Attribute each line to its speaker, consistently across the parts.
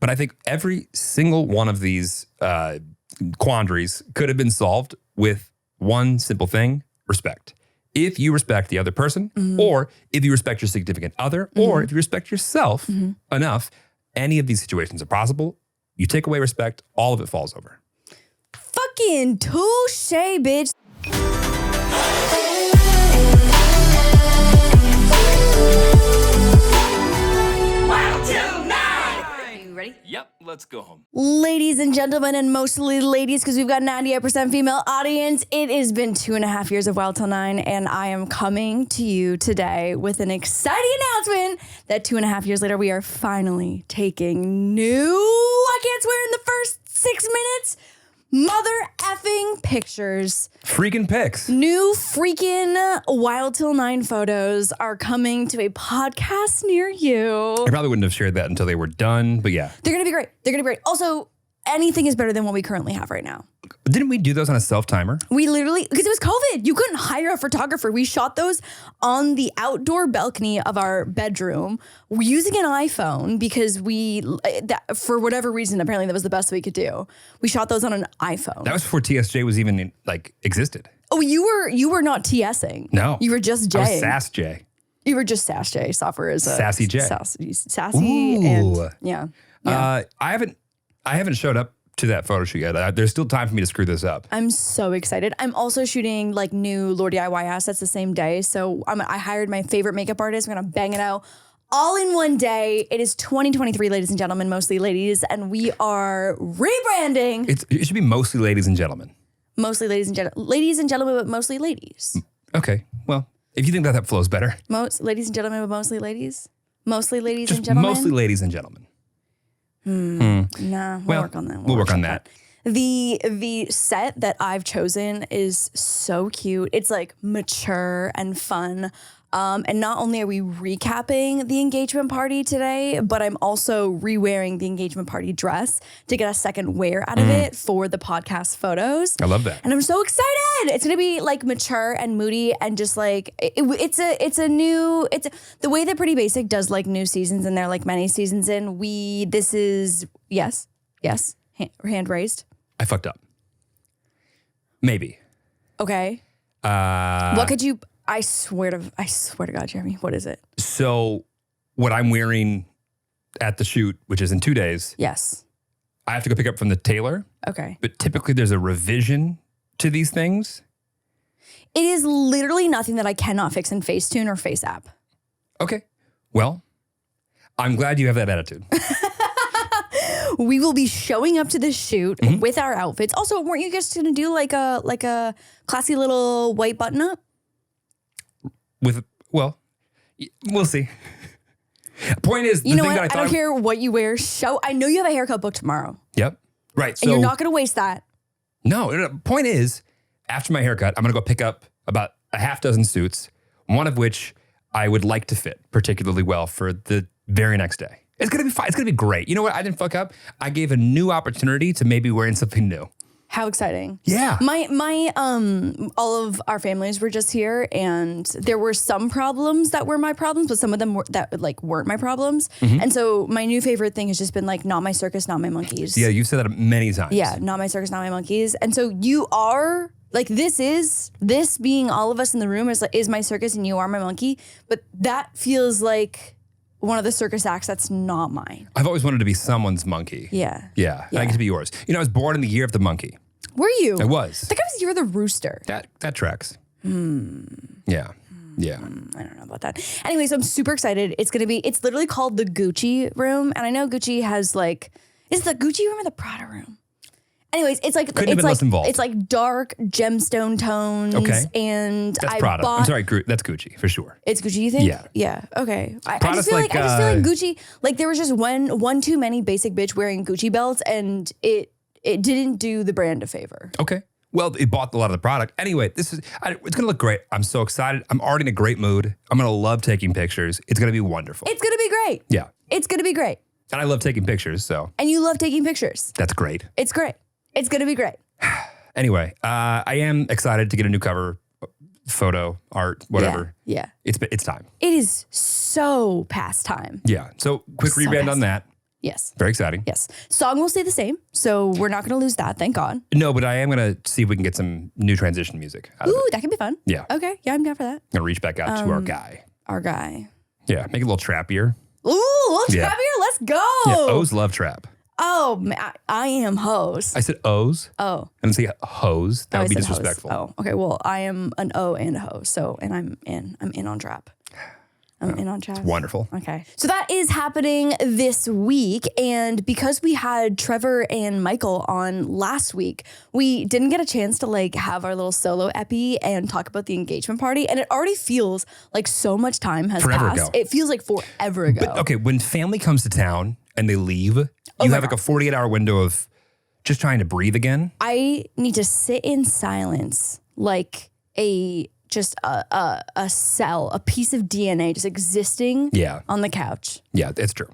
Speaker 1: But I think every single one of these quandaries could have been solved with one simple thing: respect. If you respect the other person, or if you respect your significant other, or if you respect yourself enough, any of these situations are possible. You take away respect, all of it falls over.
Speaker 2: Fucking touche, bitch.
Speaker 3: Wild Til 9! Are you ready?
Speaker 1: Yep, let's go home.
Speaker 2: Ladies and gentlemen, and mostly ladies, because we've got 98% female audience, it has been 2.5 years of Wild Til 9, and I am coming to you today with an exciting announcement that 2.5 years later, we are finally taking new, I can't swear in the first 6 minutes, mother effing pictures.
Speaker 1: Freaking pics.
Speaker 2: New freaking Wild Til 9 photos are coming to a podcast near you.
Speaker 1: I probably wouldn't have shared that until they were done, but yeah.
Speaker 2: They're going to be great. They're going to be great. Also, anything is better than what we currently have right now.
Speaker 1: Didn't we do those on a self-timer?
Speaker 2: We literally, because it was COVID, you couldn't hire a photographer. We shot those on the outdoor balcony of our bedroom using an iPhone because for whatever reason, apparently that was the best we could do. We shot those on an iPhone.
Speaker 1: That was before TSJ was even existed.
Speaker 2: Oh, you were not TSing.
Speaker 1: No.
Speaker 2: You were just J.
Speaker 1: I was Sass J.
Speaker 2: You were just Sass J. Software is
Speaker 1: Sassy J.
Speaker 2: Sassy
Speaker 1: Ooh.
Speaker 2: and yeah.
Speaker 1: I haven't showed up to that photo shoot yet. There's still time for me to screw this up.
Speaker 2: I'm so excited. I'm also shooting like new LaurDIY assets the same day. So I hired my favorite makeup artist. We're gonna bang it out all in one day. It is 2023, ladies and gentlemen, mostly ladies, and we are rebranding.
Speaker 1: It should be mostly ladies and gentlemen.
Speaker 2: Mostly ladies and gentlemen. Ladies and gentlemen, but mostly ladies.
Speaker 1: Okay, well, if you think that flows better.
Speaker 2: Most ladies and gentlemen, but mostly ladies. Mostly ladies
Speaker 1: Just
Speaker 2: and gentlemen.
Speaker 1: mostly ladies and gentlemen.
Speaker 2: Nah, we'll work on that.
Speaker 1: We'll work on that.
Speaker 2: The set that I've chosen is so cute. It's like mature and fun. And not only are we recapping the engagement party today, but I'm also re-wearing the engagement party dress to get a second wear out of it for the podcast photos.
Speaker 1: I love that.
Speaker 2: And I'm so excited. It's going to be like mature and moody and just like, it's the way that Pretty Basic does like new seasons and they're like many seasons in. Yes, hand raised.
Speaker 1: I fucked up. Maybe.
Speaker 2: Okay. What could you... I swear to God, Jeremy, what is it?
Speaker 1: So what I'm wearing at the shoot, which is in 2 days.
Speaker 2: Yes.
Speaker 1: I have to go pick up from the tailor.
Speaker 2: Okay.
Speaker 1: But typically there's a revision to these things.
Speaker 2: It is literally nothing that I cannot fix in Facetune or FaceApp.
Speaker 1: Okay. Well, I'm glad you have that attitude.
Speaker 2: We will be showing up to this shoot with our outfits. Also, weren't you guys going to do like a classy little white button up?
Speaker 1: We'll see. Point is,
Speaker 2: you know what? I don't care what you wear. I know you have a haircut booked tomorrow.
Speaker 1: Yep. Right.
Speaker 2: And you're not going to waste that.
Speaker 1: No. Point is, after my haircut, I'm going to go pick up about a half dozen suits, one of which I would like to fit particularly well for the very next day. It's going to be fine. It's going to be great. You know what? I didn't fuck up. I gave a new opportunity to maybe wearing something new.
Speaker 2: How exciting.
Speaker 1: Yeah.
Speaker 2: My all of our families were just here and there were some problems that were my problems, but some of them weren't my problems. And so my new favorite thing has just been like, not my circus, not my monkeys.
Speaker 1: Yeah, you've said that many times.
Speaker 2: Yeah, not my circus, not my monkeys. And so you are like, this being all of us in the room is my circus and you are my monkey. But that feels like one of the circus acts that's not mine.
Speaker 1: I've always wanted to be someone's monkey.
Speaker 2: Yeah.
Speaker 1: Yeah. I get to be yours. You know, I was born in the year of the monkey.
Speaker 2: Were you?
Speaker 1: I was.
Speaker 2: I think I was the year of the rooster.
Speaker 1: That tracks. Yeah. Yeah.
Speaker 2: I don't know about that. Anyway, so I'm super excited. It's literally called the Gucci room. And I know Gucci has is it the Gucci room or the Prada room? Anyways, it's like, it's like dark gemstone tones.
Speaker 1: Okay.
Speaker 2: And
Speaker 1: that's Prada. I'm sorry, that's Gucci for sure.
Speaker 2: It's Gucci, you think?
Speaker 1: Yeah.
Speaker 2: Yeah. Okay. I
Speaker 1: Prada's
Speaker 2: just feel like Gucci, like there was just one too many basic bitch wearing Gucci belts and it didn't do the brand a favor.
Speaker 1: Okay. Well, it bought a lot of the product. Anyway, it's going to look great. I'm so excited. I'm already in a great mood. I'm going to love taking pictures. It's going to be wonderful.
Speaker 2: It's going to be great.
Speaker 1: Yeah.
Speaker 2: It's going to be great.
Speaker 1: And I love taking pictures, so.
Speaker 2: And you love taking pictures.
Speaker 1: That's great.
Speaker 2: It's great. It's going to be great.
Speaker 1: Anyway, I am excited to get a new cover, photo, art, whatever.
Speaker 2: Yeah.
Speaker 1: It's time.
Speaker 2: It is so past time.
Speaker 1: Yeah. So quick rebrand on that.
Speaker 2: Yes.
Speaker 1: Very exciting.
Speaker 2: Yes. Song will stay the same, so we're not going to lose that, thank God.
Speaker 1: No, but I am going to see if we can get some new transition music out of
Speaker 2: Ooh,
Speaker 1: it.
Speaker 2: that can be fun.
Speaker 1: Yeah.
Speaker 2: Okay, yeah, I'm down for that.
Speaker 1: I'm going to reach back out to our guy.
Speaker 2: Our guy.
Speaker 1: Yeah, make it a little trappier.
Speaker 2: Ooh, a little
Speaker 1: Yeah.
Speaker 2: trappier, let's go.
Speaker 1: Yeah, O's love trap.
Speaker 2: Oh, I am hose.
Speaker 1: I said O's.
Speaker 2: Oh.
Speaker 1: I didn't say hose. That
Speaker 2: Oh,
Speaker 1: would
Speaker 2: I
Speaker 1: be
Speaker 2: said hose.
Speaker 1: disrespectful.
Speaker 2: Oh, okay. Well, I am an O and a ho. So, and I'm in on trap. I'm in on trap.
Speaker 1: Wonderful.
Speaker 2: Okay. So that is happening this week. And because we had Trevor and Michael on last week, we didn't get a chance to like have our little solo epi and talk about the engagement party. And it already feels like so much time has
Speaker 1: Forever
Speaker 2: passed.
Speaker 1: ago.
Speaker 2: It feels like forever ago.
Speaker 1: But, okay, when family comes to town and they leave, you have like a 48-hour window of just trying to breathe again.
Speaker 2: I need to sit in silence like a cell, a piece of DNA just existing on the couch.
Speaker 1: Yeah, it's true.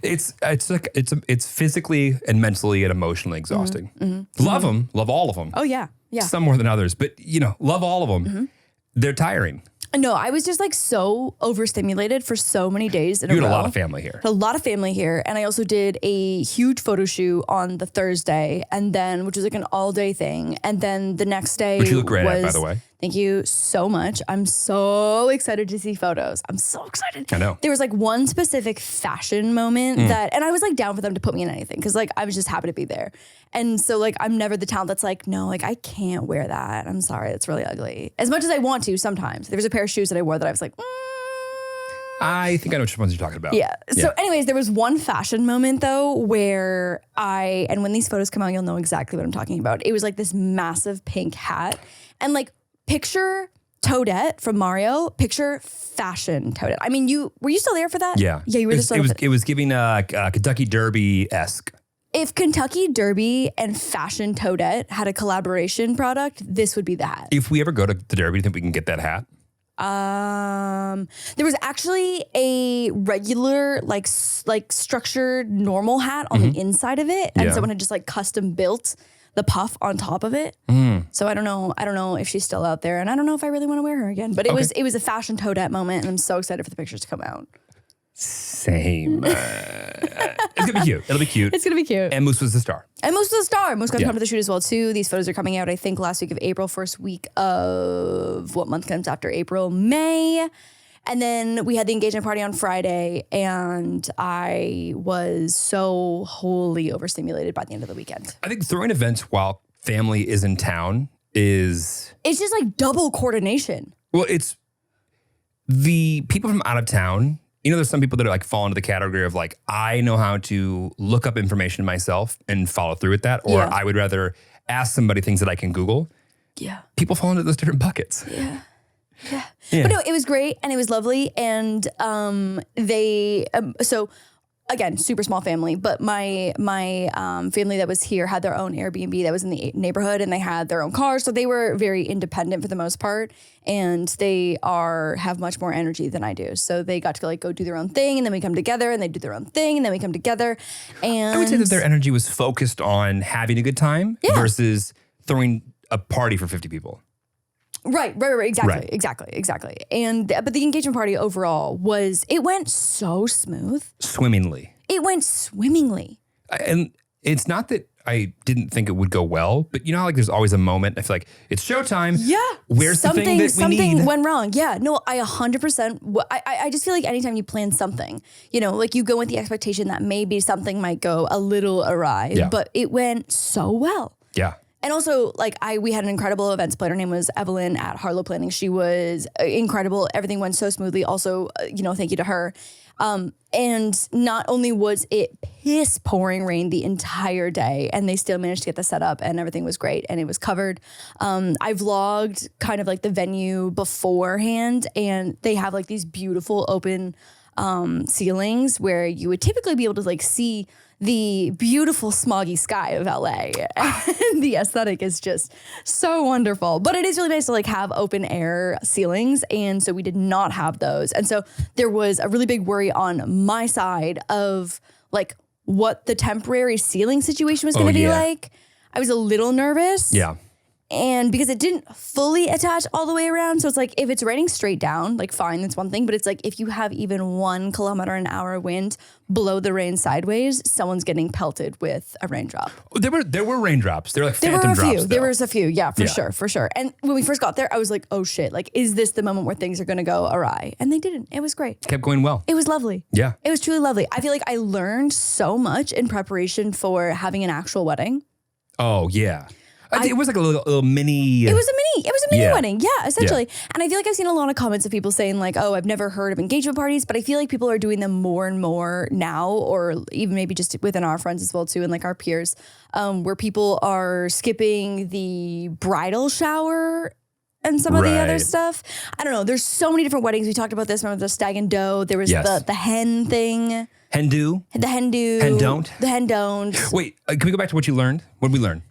Speaker 1: It's physically and mentally and emotionally exhausting. Love them, love all of them.
Speaker 2: Oh yeah. Yeah.
Speaker 1: Some more than others, but love all of them. They're tiring.
Speaker 2: No, I was just like so overstimulated for so many days in a row.
Speaker 1: You had a lot of family here.
Speaker 2: A lot of family here. And I also did a huge photo shoot on the Thursday, and then, which was like an all day thing. And then the next day
Speaker 1: Which you look great at, by the way.
Speaker 2: Thank you so much. I'm so excited to see photos. I'm so excited.
Speaker 1: I know.
Speaker 2: There was like one specific fashion moment that, and I was like down for them to put me in anything because like I was just happy to be there. And so like I'm never the talent that's like, no, like I can't wear that. I'm sorry, it's really ugly. As much as I want to sometimes. There was a pair of shoes that I wore that I was like,
Speaker 1: I think I know which ones you're talking about.
Speaker 2: Yeah. So anyways, there was one fashion moment though where and when these photos come out, you'll know exactly what I'm talking about. It was like this massive pink hat and like picture Toadette from Mario, picture fashion Toadette. I mean, were you still there for that?
Speaker 1: Yeah.
Speaker 2: Yeah, you were still there.
Speaker 1: It was giving Kentucky Derby-esque.
Speaker 2: If Kentucky Derby and fashion Toadette had a collaboration product, this would be the hat.
Speaker 1: If we ever go to the Derby, do you think we can get that hat?
Speaker 2: There was actually a regular, like structured normal hat on the inside of it, and someone had just like custom built the puff on top of it. So I don't know if she's still out there, and I don't know if I really want to wear her again. But it was a fashion Toadette moment, and I'm so excited for the pictures to come out.
Speaker 1: Same. It's gonna be cute. It'll be cute.
Speaker 2: It's gonna be cute.
Speaker 1: And Moose was the star.
Speaker 2: Moose got to come to the shoot as well too. These photos are coming out, I think, last week of April, first week of what month comes after April? May. And then we had the engagement party on Friday, and I was so wholly overstimulated by the end of the weekend.
Speaker 1: I think throwing events while family is in town it's
Speaker 2: just like double coordination.
Speaker 1: Well, it's the people from out of town. There's some people that are like fall into the category of like, I know how to look up information myself and follow through with that. Or I would rather ask somebody things that I can Google. Yeah. People fall into those different buckets.
Speaker 2: Yeah. But no, it was great and it was lovely. And so again, super small family, but my family that was here had their own Airbnb that was in the neighborhood, and they had their own cars. So they were very independent for the most part, and they have much more energy than I do. So they got to like go do their own thing, and then we come together, and they do their own thing, and then we come together. And
Speaker 1: I would say that their energy was focused on having a good time versus throwing a party for 50 people.
Speaker 2: Right. Exactly. But the engagement party overall went so smooth.
Speaker 1: Swimmingly.
Speaker 2: It went swimmingly.
Speaker 1: And it's not that I didn't think it would go well, but how like there's always a moment, I feel like it's showtime.
Speaker 2: Yeah.
Speaker 1: Where's the thing that we need?
Speaker 2: Something went wrong. Yeah. No, I 100%. I just feel like anytime you plan something, like you go with the expectation that maybe something might go a little awry, but it went so well.
Speaker 1: Yeah.
Speaker 2: And also, like, we had an incredible events planner. Her name was Evelyn at Harlow Planning. She was incredible. Everything went so smoothly. Also, thank you to her. And not only was it piss pouring rain the entire day, and they still managed to get the setup, and everything was great, and it was covered. I vlogged kind of like the venue beforehand, and they have like these beautiful open ceilings where you would typically be able to like see the beautiful smoggy sky of LA. And the aesthetic is just so wonderful. But it is really nice to like have open air ceilings. And so we did not have those. And so there was a really big worry on my side of like what the temporary ceiling situation was going to be like. I was a little nervous.
Speaker 1: Yeah.
Speaker 2: And because it didn't fully attach all the way around, so it's like if it's raining straight down, like fine, that's one thing. But it's like if you have even 1 kilometer an hour wind blow the rain sideways, someone's getting pelted with a raindrop.
Speaker 1: There were raindrops. They're like phantom drops.
Speaker 2: There was a few. Yeah, for sure. And when we first got there, I was like, oh shit, like is this the moment where things are gonna go awry? And they didn't. It was great.
Speaker 1: Kept going well.
Speaker 2: It was lovely.
Speaker 1: Yeah.
Speaker 2: It was truly lovely. I feel like I learned so much in preparation for having an actual wedding.
Speaker 1: Oh yeah. It was like a little mini.
Speaker 2: It was a mini wedding. Yeah, essentially. Yeah. And I feel like I've seen a lot of comments of people saying like, oh, I've never heard of engagement parties, but I feel like people are doing them more and more now, or even maybe just within our friends as well too, and like our peers, where people are skipping the bridal shower and some of the other stuff. I don't know. There's so many different weddings. We talked about this. Remember the stag and doe? There was the hen thing.
Speaker 1: Hen do?
Speaker 2: The hen do.
Speaker 1: Hen don't?
Speaker 2: The hen don't.
Speaker 1: Wait, can we go back to what you learned? What did we learn?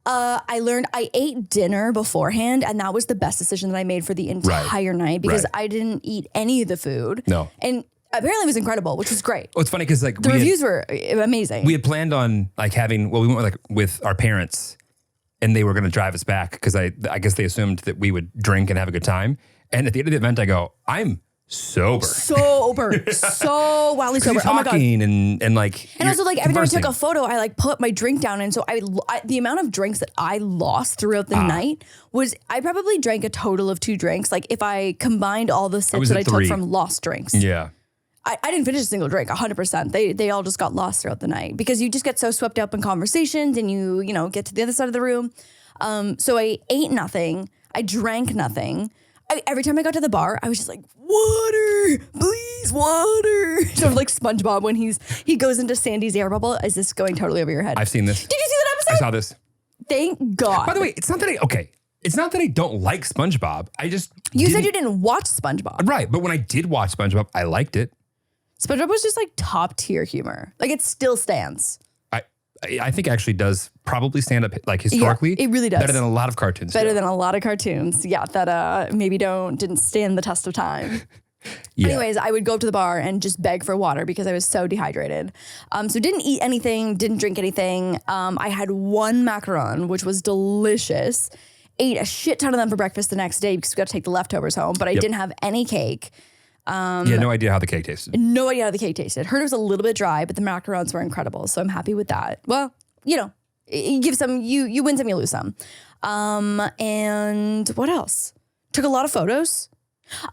Speaker 2: I ate dinner beforehand, and that was the best decision that I made for the entire night because I didn't eat any of the food.
Speaker 1: No.
Speaker 2: And apparently it was incredible, which was great.
Speaker 1: Well, it's funny because like
Speaker 2: the reviews were amazing.
Speaker 1: We had planned on like having, we went with our parents and they were going to drive us back because I guess they assumed that we would drink and have a good time. And at the end of the event, I go, I'm sober. So
Speaker 2: wildly sober.
Speaker 1: Oh my God. And like,
Speaker 2: and also like every time I took a photo, I like put my drink down. And so I the amount of drinks that I lost throughout the night was, I probably drank a total of 2 drinks. Like if I combined all the sips that I took from lost drinks.
Speaker 1: Yeah.
Speaker 2: I didn't finish a single drink, 100%. They all just got lost throughout the night because you just get so swept up in conversations and you get to the other side of the room. So I ate nothing. I drank nothing. Every time I got to the bar, I was just like, water, please, water. Sort of like SpongeBob when he goes into Sandy's air bubble. Is this going totally over your head?
Speaker 1: I've seen this.
Speaker 2: Did you see that episode?
Speaker 1: I saw this.
Speaker 2: Thank God.
Speaker 1: By the way, it's not that I don't like SpongeBob.
Speaker 2: You said you didn't watch SpongeBob.
Speaker 1: Right, but when I did watch SpongeBob, I liked it.
Speaker 2: SpongeBob was just like top tier humor. Like it still stands.
Speaker 1: I think actually does probably stand up like historically.
Speaker 2: Yeah, it really does.
Speaker 1: Better than a lot of cartoons.
Speaker 2: Better than a lot of cartoons. Yeah, that maybe didn't stand the test of time. Yeah. Anyways, I would go up to the bar and just beg for water because I was so dehydrated. So didn't eat anything, didn't drink anything. I had 1 macaron, which was delicious. Ate a shit ton of them for breakfast the next day because we got to take the leftovers home, but I didn't have any cake.
Speaker 1: No idea how the cake tasted.
Speaker 2: No idea how the cake tasted. Heard it was a little bit dry, but the macarons were incredible. So I'm happy with that. Well, you give some, you win some, you lose some. And what else? Took a lot of photos.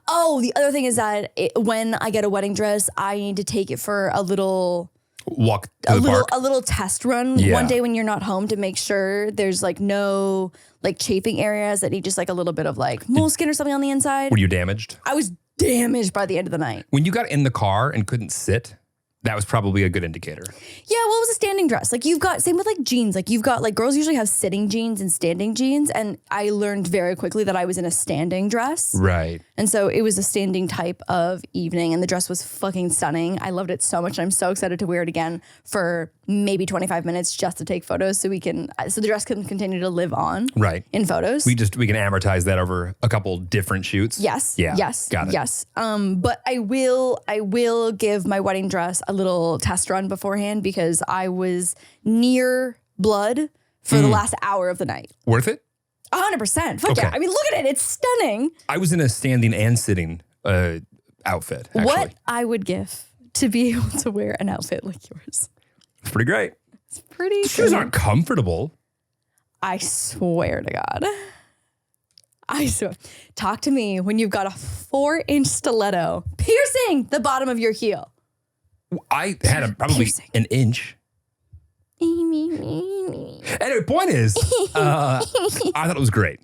Speaker 2: Oh, the other thing is that when I get a wedding dress, I need to take it for a little
Speaker 1: walk to the park.
Speaker 2: A little test run one day when you're not home to make sure there's like no like chafing areas that need just like a little bit of like moleskin or something on the inside.
Speaker 1: Were you damaged?
Speaker 2: I was damaged by the end of the night.
Speaker 1: When you got in the car and couldn't sit, that was probably a good indicator.
Speaker 2: Yeah, well, it was a standing dress. Like you've got, same with like jeans. Like you've got like girls usually have sitting jeans and standing jeans. And I learned very quickly that I was in a standing dress.
Speaker 1: Right.
Speaker 2: And so it was a standing type of evening and the dress was fucking stunning. I loved it so much. And I'm so excited to wear it again for maybe 25 minutes just to take photos so the dress can continue to live on.
Speaker 1: Right.
Speaker 2: In photos.
Speaker 1: We can amortize that over a couple different shoots.
Speaker 2: Yes.
Speaker 1: Yeah.
Speaker 2: Yes.
Speaker 1: Got it.
Speaker 2: Yes. But I will give my wedding dress a little test run beforehand because I was near blood for the last hour of the night.
Speaker 1: Worth it?
Speaker 2: 100%. Fuck yeah. I mean, look at it. It's stunning.
Speaker 1: I was in a standing and sitting outfit, actually.
Speaker 2: What I would give to be able to wear an outfit like yours.
Speaker 1: It's pretty great.
Speaker 2: It's pretty
Speaker 1: The shoes aren't comfortable.
Speaker 2: I swear to God. I swear. Talk to me when you've got a 4-inch stiletto piercing the bottom of your heel.
Speaker 1: I had probably an inch. Anyway, point is, I thought it was great.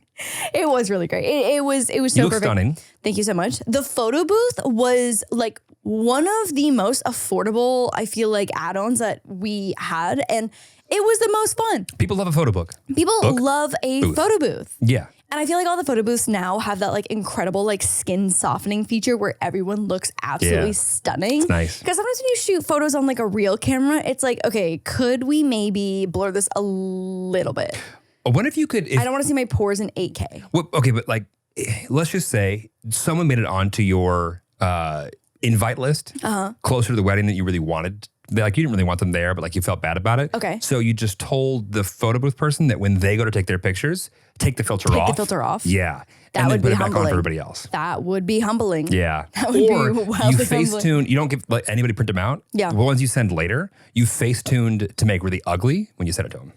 Speaker 2: It was really great. It was so
Speaker 1: you look
Speaker 2: perfect.
Speaker 1: Stunning.
Speaker 2: Thank you so much. The photo booth was like one of the most affordable, I feel like, add-ons that we had. And it was the most fun.
Speaker 1: People love a photo book.
Speaker 2: People love a photo booth.
Speaker 1: Yeah.
Speaker 2: And I feel like all the photo booths now have that like incredible like skin softening feature where everyone looks absolutely stunning.
Speaker 1: It's nice.
Speaker 2: Because sometimes when you shoot photos on like a real camera, it's like, okay, could we maybe blur this a little bit?
Speaker 1: What if you could?
Speaker 2: I don't want to see my pores in 8K.
Speaker 1: Well, okay, but like, let's just say someone made it onto your invite list closer to the wedding that you really wanted you didn't really want them there, but like you felt bad about it.
Speaker 2: Okay.
Speaker 1: So you just told the photo booth person that when they go to take their pictures, take the filter off.
Speaker 2: Take the filter off.
Speaker 1: Yeah.
Speaker 2: That
Speaker 1: and
Speaker 2: would
Speaker 1: then put
Speaker 2: be
Speaker 1: it back on
Speaker 2: humbling.
Speaker 1: for everybody else.
Speaker 2: That would be humbling.
Speaker 1: Yeah.
Speaker 2: That would
Speaker 1: or
Speaker 2: be
Speaker 1: you
Speaker 2: wildly
Speaker 1: Facetune, you don't let anybody print them out.
Speaker 2: Yeah.
Speaker 1: The ones you send later, you Facetuned to make really ugly when you send it to them.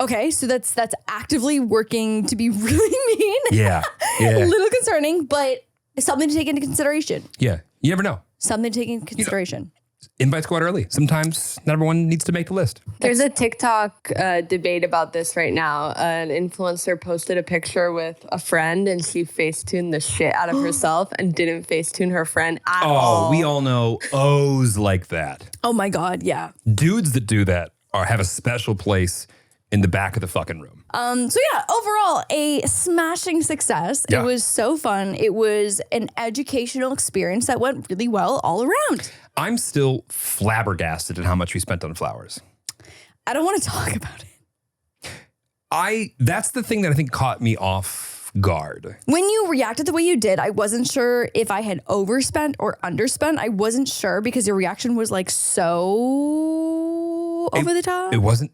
Speaker 2: Okay, so that's actively working to be really mean.
Speaker 1: Yeah.
Speaker 2: A
Speaker 1: Yeah.
Speaker 2: little concerning, but something to take into consideration.
Speaker 1: Yeah. You never know.
Speaker 2: Something to take into consideration.
Speaker 1: Invites go out early. Sometimes not everyone needs to make the list.
Speaker 4: There's a TikTok debate about this right now. An influencer posted a picture with a friend and she Facetuned the shit out of herself and didn't Facetune her friend at all.
Speaker 1: Oh, we all know O's like that.
Speaker 2: Oh my God, yeah.
Speaker 1: Dudes that do that have a special place in the back of the fucking room.
Speaker 2: So yeah, overall, a smashing success.
Speaker 1: Yeah.
Speaker 2: It was so fun. It was an educational experience that went really well all around.
Speaker 1: I'm still flabbergasted at how much we spent on flowers.
Speaker 2: I don't want to talk about it.
Speaker 1: That's the thing that I think caught me off guard.
Speaker 2: When you reacted the way you did, I wasn't sure if I had overspent or underspent. I wasn't sure because your reaction was like so over the top.
Speaker 1: It wasn't,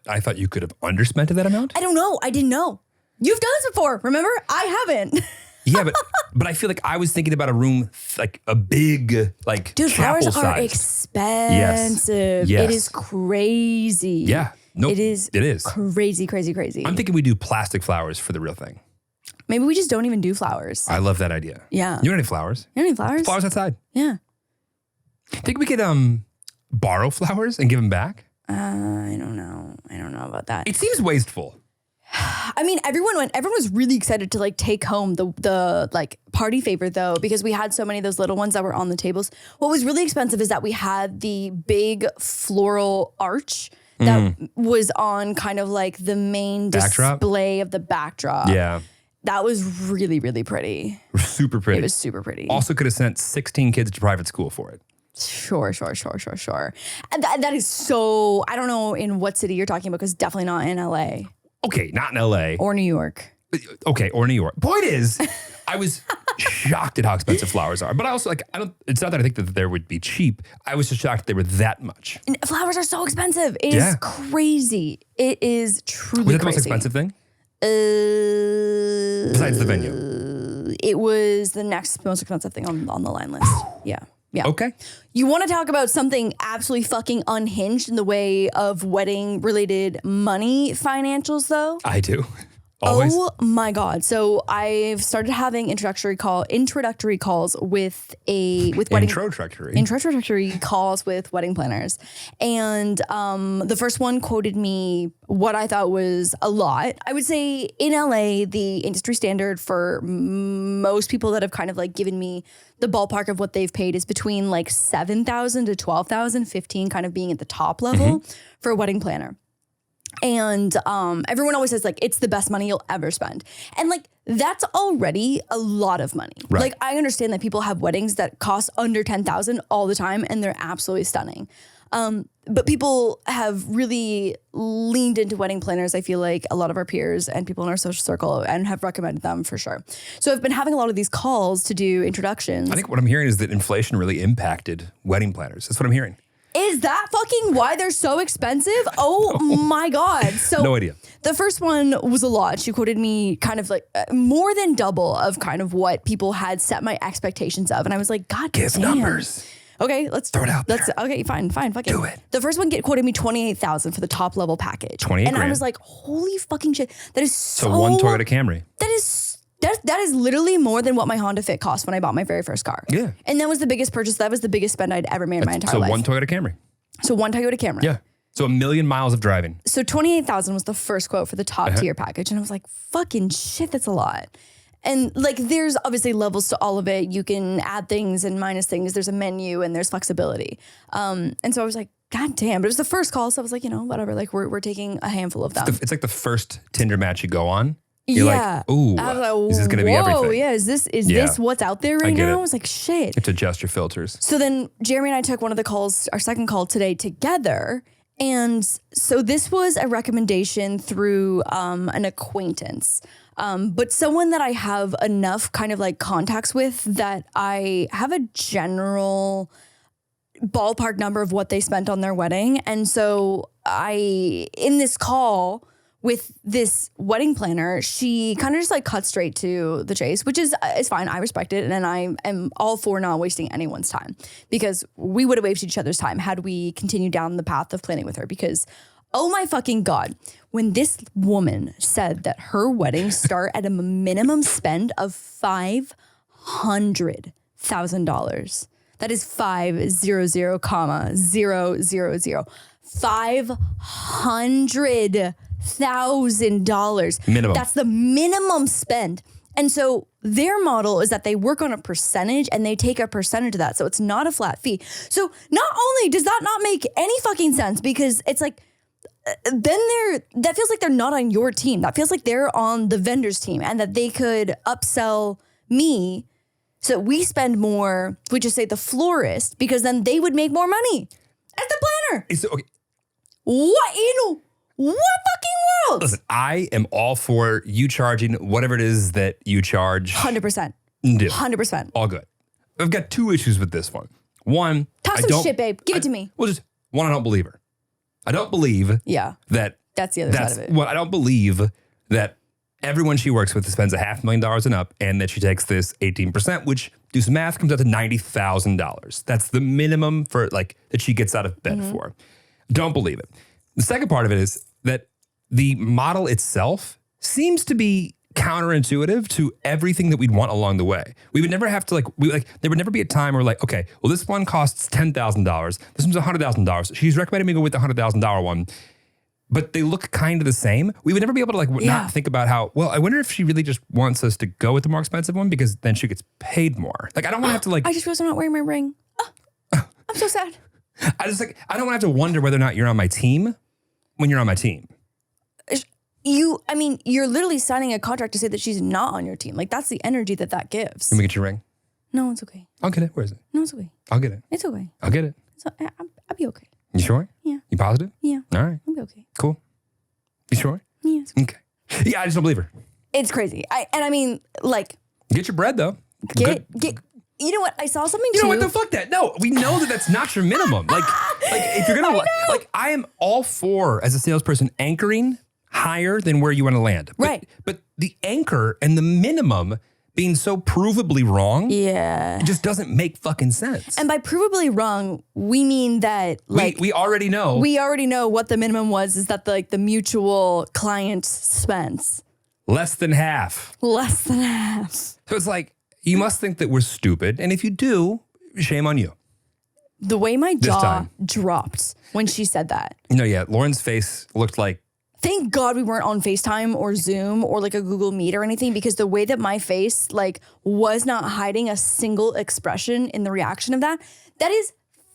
Speaker 1: I thought you could have underspent that amount?
Speaker 2: I don't know. I didn't know. You've done this before, remember? I haven't.
Speaker 1: Yeah, but I feel like I was thinking about a room like a big, like
Speaker 2: Dude,
Speaker 1: chapel
Speaker 2: flowers are
Speaker 1: size.
Speaker 2: expensive.
Speaker 1: Yes.
Speaker 2: It is crazy.
Speaker 1: Yeah. No,
Speaker 2: It is crazy.
Speaker 1: I'm thinking we do plastic flowers for the real thing.
Speaker 2: Maybe we just don't even do flowers.
Speaker 1: I love that idea.
Speaker 2: Yeah.
Speaker 1: You don't need flowers.
Speaker 2: You don't need flowers?
Speaker 1: Flowers outside.
Speaker 2: Yeah.
Speaker 1: Think we could borrow flowers and give them back?
Speaker 2: I don't know. I don't know about that.
Speaker 1: It seems wasteful.
Speaker 2: I mean, everyone was really excited to like take home the like party favor though, because we had so many of those little ones that were on the tables. What was really expensive is that we had the big floral arch that was on kind of like the main
Speaker 1: Backdrop?
Speaker 2: display of the backdrop.
Speaker 1: Yeah.
Speaker 2: That was really, really pretty.
Speaker 1: Super pretty.
Speaker 2: It was super pretty.
Speaker 1: Also could have sent 16 kids to private school for it.
Speaker 2: Sure. And that is so, I don't know in what city you're talking about, because definitely not in LA
Speaker 1: Okay, not in LA.
Speaker 2: or New York.
Speaker 1: Okay, or New York. Point is, I was shocked at how expensive flowers are. But I also it's not that I think that they would be cheap. I was just shocked that they were that much.
Speaker 2: And flowers are so expensive. It
Speaker 1: Yeah.
Speaker 2: is crazy. It is truly
Speaker 1: Was that the
Speaker 2: crazy.
Speaker 1: most expensive thing?
Speaker 2: Uh,
Speaker 1: Besides the venue.
Speaker 2: It was the next most expensive thing on the line list. Yeah.
Speaker 1: Okay.
Speaker 2: You want to talk about something absolutely fucking unhinged in the way of wedding related money financials though?
Speaker 1: I do. Always.
Speaker 2: Oh my God. So I've started having introductory calls with wedding introductory calls with wedding planners. And the first one quoted me what I thought was a lot. I would say in LA, the industry standard for most people that have kind of like given me the ballpark of what they've paid is between like $7,000 to $12,000, 15 kind of being at the top level for a wedding planner. And everyone always says like, it's the best money you'll ever spend. And like, that's already a lot of money.
Speaker 1: Right.
Speaker 2: Like I understand that people have weddings that cost under 10,000 all the time and they're absolutely stunning. But people have really leaned into wedding planners. I feel like a lot of our peers and people in our social circle and have recommended them for sure. So I've been having a lot of these calls to do introductions.
Speaker 1: I think what I'm hearing is that inflation really impacted wedding planners. That's what I'm hearing.
Speaker 2: Is that fucking why they're so expensive? Oh my God. So
Speaker 1: No idea.
Speaker 2: The first one was a lot. She quoted me kind of like more than double of kind of what people had set my expectations of. And I was like, God
Speaker 1: Give
Speaker 2: damn.
Speaker 1: numbers.
Speaker 2: Okay, let's
Speaker 1: Throw it out there.
Speaker 2: Okay, fine. Fuck
Speaker 1: Do it.
Speaker 2: The first one quoted me $28,000 for the top level package.
Speaker 1: 28
Speaker 2: And I
Speaker 1: grand.
Speaker 2: was like, holy fucking shit. That is
Speaker 1: So one Toyota Camry.
Speaker 2: That is literally more than what my Honda Fit cost when I bought my very first car.
Speaker 1: Yeah.
Speaker 2: And that was the biggest purchase. That was the biggest spend I'd ever made in my entire
Speaker 1: So
Speaker 2: life.
Speaker 1: one Toyota Camry.
Speaker 2: So one Toyota Camry.
Speaker 1: Yeah. So 1 million miles of driving.
Speaker 2: So 28,000 was the first quote for the top tier package. And I was like, fucking shit, that's a lot. And like, there's obviously levels to all of it. You can add things and minus things. There's a menu and there's flexibility. And so I was like, God damn. But it was the first call. So I was like, whatever. Like we're taking a handful of them.
Speaker 1: It's like the first Tinder match you go on. You're
Speaker 2: yeah.
Speaker 1: like, ooh,
Speaker 2: I was like,
Speaker 1: is this going to be
Speaker 2: whoa,
Speaker 1: everything?
Speaker 2: yeah. Is this what's out there right
Speaker 1: get
Speaker 2: now?
Speaker 1: it.
Speaker 2: I was like, shit.
Speaker 1: You have to adjust your filters.
Speaker 2: So then Jeremy and I took one of the calls, our second call today together. And so this was a recommendation through an acquaintance, but someone that I have enough kind of like contacts with that I have a general ballpark number of what they spent on their wedding. And so in this call with this wedding planner, she kind of just like cut straight to the chase, which is fine. I respect it. And I am all for not wasting anyone's time, because we would have wasted each other's time had we continued down the path of planning with her. Because, oh my fucking God, when this woman said that her wedding start at a minimum spend of $500,000, that is 500, comma 000, $500,000
Speaker 1: minimum.
Speaker 2: That's the minimum spend. And so their model is that they work on a percentage and they take a percentage of that. So it's not a flat fee. So not only does that not make any fucking sense, because it's like, that feels like they're not on your team. That feels like they're on the vendor's team, and that they could upsell me so we spend more, we just say the florist, because then they would make more money as the planner.
Speaker 1: Okay.
Speaker 2: What fucking world?
Speaker 1: Listen, I am all for you charging whatever it is that you charge.
Speaker 2: 100%.
Speaker 1: Do.
Speaker 2: 100%.
Speaker 1: All good. I've got two issues with this one. One,
Speaker 2: Talk some shit, babe. Give it to me.
Speaker 1: Well, just one, I don't believe her. I don't believe that.
Speaker 2: That's the other side of it.
Speaker 1: Well, I don't believe that everyone she works with spends $500,000 and up, and that she takes this 18%, which, do some math, comes out to $90,000. That's the minimum for like that she gets out of bed for. Don't believe it. The second part of it is that the model itself seems to be counterintuitive to everything that we'd want along the way. We would never have to there would never be a time where like, okay, well, this one costs $10,000. This one's $100,000. She's recommending me go with the $100,000 one, but they look kind of the same. We would never be able to not think about how, well, I wonder if she really just wants us to go with the more expensive one because then she gets paid more. Like, I don't want to have to
Speaker 2: I just realized I'm not wearing my ring. I'm so sad.
Speaker 1: I don't want to have to wonder whether or not you're on my team when you're on my team.
Speaker 2: You're literally signing a contract to say that she's not on your team. Like, that's the energy that gives.
Speaker 1: Let me get your ring.
Speaker 2: No, it's okay.
Speaker 1: I'll get it. Where is it?
Speaker 2: No, it's okay.
Speaker 1: I'll get it.
Speaker 2: It's okay.
Speaker 1: I'll get it.
Speaker 2: I'll be okay.
Speaker 1: You sure?
Speaker 2: Yeah.
Speaker 1: You positive?
Speaker 2: Yeah.
Speaker 1: All right.
Speaker 2: I'll be okay.
Speaker 1: Cool. You sure?
Speaker 2: Yeah.
Speaker 1: Okay. Yeah, I just don't believe her.
Speaker 2: It's crazy.
Speaker 1: Get your bread though.
Speaker 2: Get. You know what? I saw something
Speaker 1: You
Speaker 2: too.
Speaker 1: know what? The fuck that. No, we know that that's not your minimum. Like if you're gonna I am all for, as a salesperson, anchoring higher than where you want to land.
Speaker 2: Right.
Speaker 1: But the anchor and the minimum being so provably wrong,
Speaker 2: it
Speaker 1: just doesn't make fucking sense.
Speaker 2: And by provably wrong, we mean that
Speaker 1: we already know.
Speaker 2: We already know what the minimum was, is that the mutual client spends.
Speaker 1: Less than half.
Speaker 2: Less than half.
Speaker 1: So it's like, you must think that we're stupid. And if you do, shame on you.
Speaker 2: The way my jaw dropped when she said that.
Speaker 1: No, yeah. Lauren's face looked like,
Speaker 2: thank God we weren't on FaceTime or Zoom or like a Google Meet or anything, because the way that my face was not hiding a single expression in the reaction of that is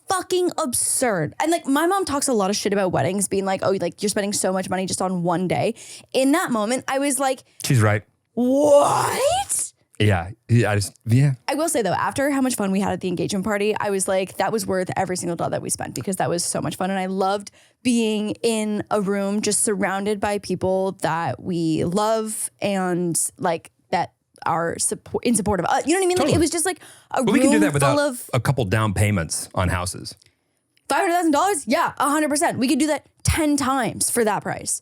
Speaker 2: fucking absurd. And my mom talks a lot of shit about weddings being like, oh, you're spending so much money just on one day. In that moment, I was like,
Speaker 1: she's right.
Speaker 2: What?
Speaker 1: Yeah. I
Speaker 2: will say though, after how much fun we had at the engagement party, I was like, that was worth every single dollar that we spent, because that was so much fun. And I loved being in a room just surrounded by people that we love and that are in support of us. You know what I mean?
Speaker 1: Totally.
Speaker 2: It was just a room
Speaker 1: we can do that without
Speaker 2: full of
Speaker 1: a couple down payments on houses.
Speaker 2: $500,000? Yeah, 100%. We could do that 10 times for that price.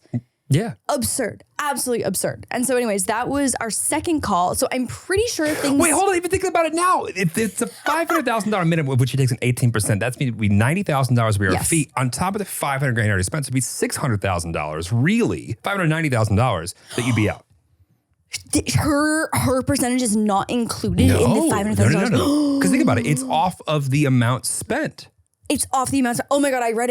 Speaker 1: Yeah.
Speaker 2: Absurd. Absolutely absurd. And so anyways, that was our second call. So I'm pretty sure things...
Speaker 1: Wait, hold on. Even thinking about it now. If it's a $500,000 minimum, of which he takes an 18%, that's be $90,000 for your fee. On top of the $500,000 already spent, so it'd be $600,000, really, $590,000 that you'd be out.
Speaker 2: Her percentage is not included in the $500,000.
Speaker 1: No. Because think about it. It's off of the amount spent.
Speaker 2: It's off the amount. Oh my God, I read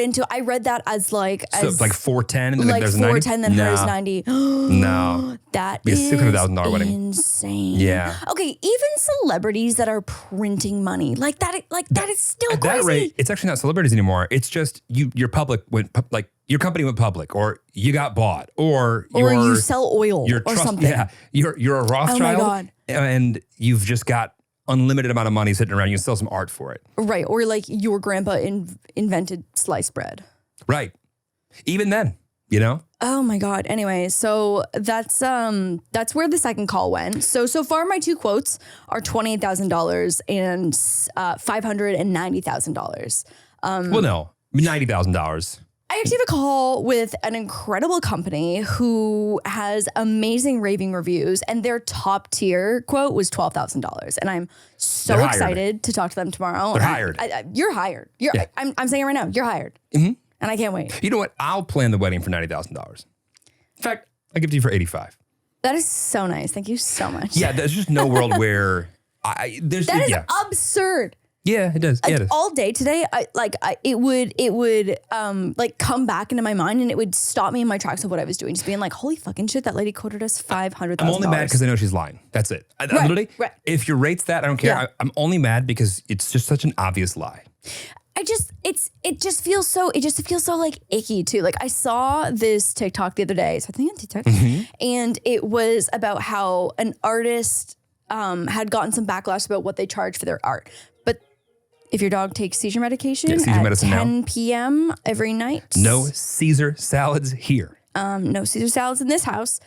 Speaker 2: that as
Speaker 1: so it's like 410 and then there's 90?
Speaker 2: 410, then there's 90.
Speaker 1: No.
Speaker 2: That
Speaker 1: is a $600,000 wedding.
Speaker 2: Insane.
Speaker 1: Yeah.
Speaker 2: Okay, even celebrities that are printing money, that is still
Speaker 1: at
Speaker 2: crazy.
Speaker 1: That rate, it's actually not celebrities anymore. It's just your public went your company went public, or you got bought, or
Speaker 2: you sell oil or something.
Speaker 1: Yeah, you're a Rothschild,
Speaker 2: oh my God.
Speaker 1: And you've just got unlimited amount of money sitting around. You can sell some art for it.
Speaker 2: Right. Or your grandpa invented sliced bread.
Speaker 1: Right. Even then, you know?
Speaker 2: Oh my God. Anyway, so that's where the second call went. So far my two quotes are $28,000 and $590,000.
Speaker 1: Well, no, $90,000.
Speaker 2: I actually have a call with an incredible company who has amazing raving reviews, and their top tier quote was $12,000. And I'm so
Speaker 1: They're hired.
Speaker 2: excited to talk to them tomorrow.
Speaker 1: They're hired.
Speaker 2: You're hired.
Speaker 1: Yeah.
Speaker 2: I'm saying it right now. You're hired.
Speaker 1: Mm-hmm.
Speaker 2: And I can't wait.
Speaker 1: You know what? I'll plan the wedding for $90,000. In fact, I'll give it to you for $85,000.
Speaker 2: That is so nice. Thank you so much.
Speaker 1: Yeah, there's just no world where there's
Speaker 2: That is
Speaker 1: yeah.
Speaker 2: absurd.
Speaker 1: Yeah, it does. Yeah, it is.
Speaker 2: All day today, it would come back into my mind, and it would stop me in my tracks of what I was doing, just being like, "Holy fucking shit!" That lady quoted us $500,000.
Speaker 1: I'm only mad because I know she's lying. That's it. I literally,
Speaker 2: right.
Speaker 1: if your rate's that, I don't care.
Speaker 2: Yeah.
Speaker 1: I'm only mad because it's just such an obvious lie.
Speaker 2: It just feels so like icky too. Like I saw this TikTok the other day, so I think on TikTok, and it was about how an artist had gotten some backlash about what they charge for their art. But if your dog takes seizure medication
Speaker 1: seizure
Speaker 2: at
Speaker 1: medicine
Speaker 2: 10 p.m. every night,
Speaker 1: No Caesar salads here.
Speaker 2: no Caesar salads in this house.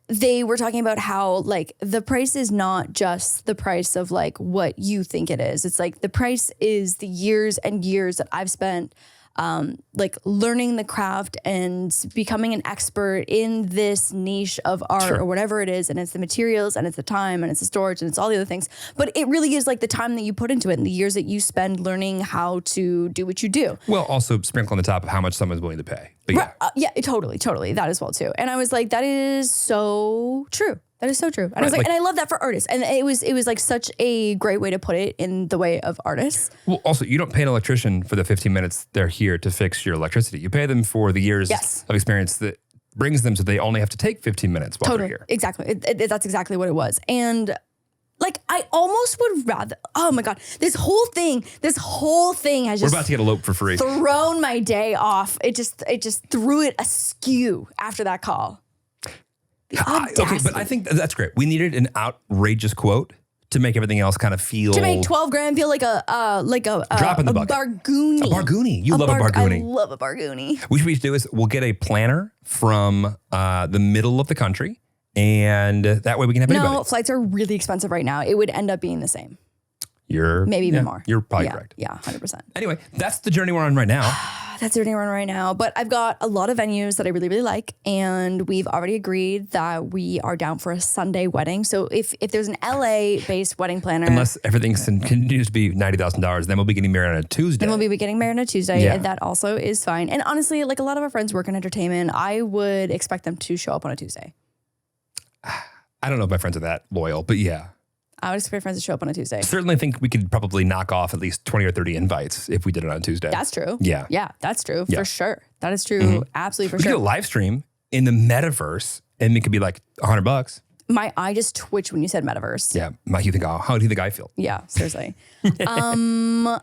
Speaker 2: They were talking about how like the price is not just the price of like what you think it is. It's like the price is the years and years that I've spent like learning the craft and becoming an expert in this niche of art or whatever it is. And it's the materials and it's the time and it's the storage and it's all the other things. But it really is like the time that you put into it and the years that you spend learning how to do what you do.
Speaker 1: Well, also sprinkle on the top of how much someone's willing to pay. But yeah.
Speaker 2: Totally. That as well too. And I was like, that is so true. That is so true. And I was like, and I love that for artists. And it was like such a great way to put it in the way of artists.
Speaker 1: Well, also, you don't pay an electrician for the 15 minutes they're here to fix your electricity. You pay them for the years of experience that brings them so they only have to take 15 minutes while they're here.
Speaker 2: Exactly. That's exactly what it was. And like, I almost would rather, oh my God, this whole thing has just
Speaker 1: We're about to get eloped for free.
Speaker 2: thrown my day off. It just threw it askew after that call.
Speaker 1: Okay, but I think that's great. We needed an outrageous quote to make everything else kind of feel...
Speaker 2: To make $12,000 feel like a
Speaker 1: drop in the bucket.
Speaker 2: bargoonie.
Speaker 1: A bargoonie. You love a bargoonie.
Speaker 2: I love a bargoonie.
Speaker 1: What we should do is we'll get a planner from the middle of the country, and that way we can have anybody.
Speaker 2: No, flights are really expensive right now. It would end up being the same.
Speaker 1: Maybe
Speaker 2: even more.
Speaker 1: You're probably correct.
Speaker 2: Yeah, 100%.
Speaker 1: Anyway, that's the journey we're on right now.
Speaker 2: That's the journey we're on right now. But I've got a lot of venues that I really, really like. And we've already agreed that we are down for a Sunday wedding. So if there's an LA-based wedding planner.
Speaker 1: Unless everything continues to be $90,000, then we'll be getting married on a Tuesday.
Speaker 2: Then we'll be getting married on a Tuesday. And that also is fine. And honestly, like a lot of our friends work in entertainment. I would expect them to show up on a Tuesday.
Speaker 1: I don't know if my friends are that loyal, but yeah.
Speaker 2: I would expect friends to show up on a Tuesday.
Speaker 1: Certainly think we could probably knock off at least 20 or 30 invites if we did it on Tuesday.
Speaker 2: That's true.
Speaker 1: Yeah.
Speaker 2: Yeah, that's true.
Speaker 1: Yeah.
Speaker 2: For sure. That is true. Absolutely for
Speaker 1: We
Speaker 2: sure.
Speaker 1: could do a live stream in the metaverse and it could be like $100.
Speaker 2: My eye just twitched when you said metaverse.
Speaker 1: Yeah. How do you think I feel?
Speaker 2: Yeah, seriously. I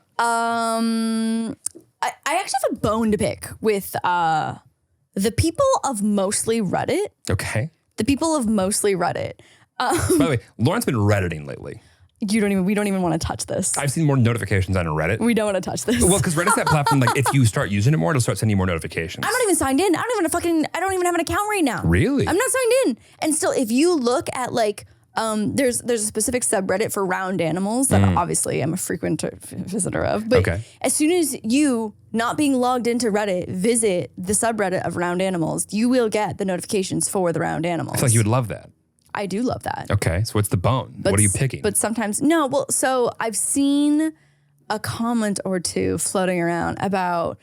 Speaker 2: actually have a bone to pick with the people of mostly Reddit.
Speaker 1: Okay.
Speaker 2: The people of mostly Reddit.
Speaker 1: By the way, Lauren's been Redditing lately.
Speaker 2: We don't even want to touch this.
Speaker 1: I've seen more notifications on Reddit.
Speaker 2: We don't want to touch this.
Speaker 1: Well, because Reddit's that platform, like if you start using it more, it'll start sending you more notifications.
Speaker 2: I'm not even signed in. I don't even have an account right now.
Speaker 1: Really?
Speaker 2: I'm not signed in. And still, if you look at like, there's a specific subreddit for round animals that obviously I'm a frequent visitor of. But as soon as you, not being logged into Reddit, visit the subreddit of round animals, you will get the notifications for the round animals.
Speaker 1: I feel like you would love that.
Speaker 2: I do love that.
Speaker 1: Okay, so what's the bone? What are you picking?
Speaker 2: But sometimes, no, well, so I've seen a comment or two floating around about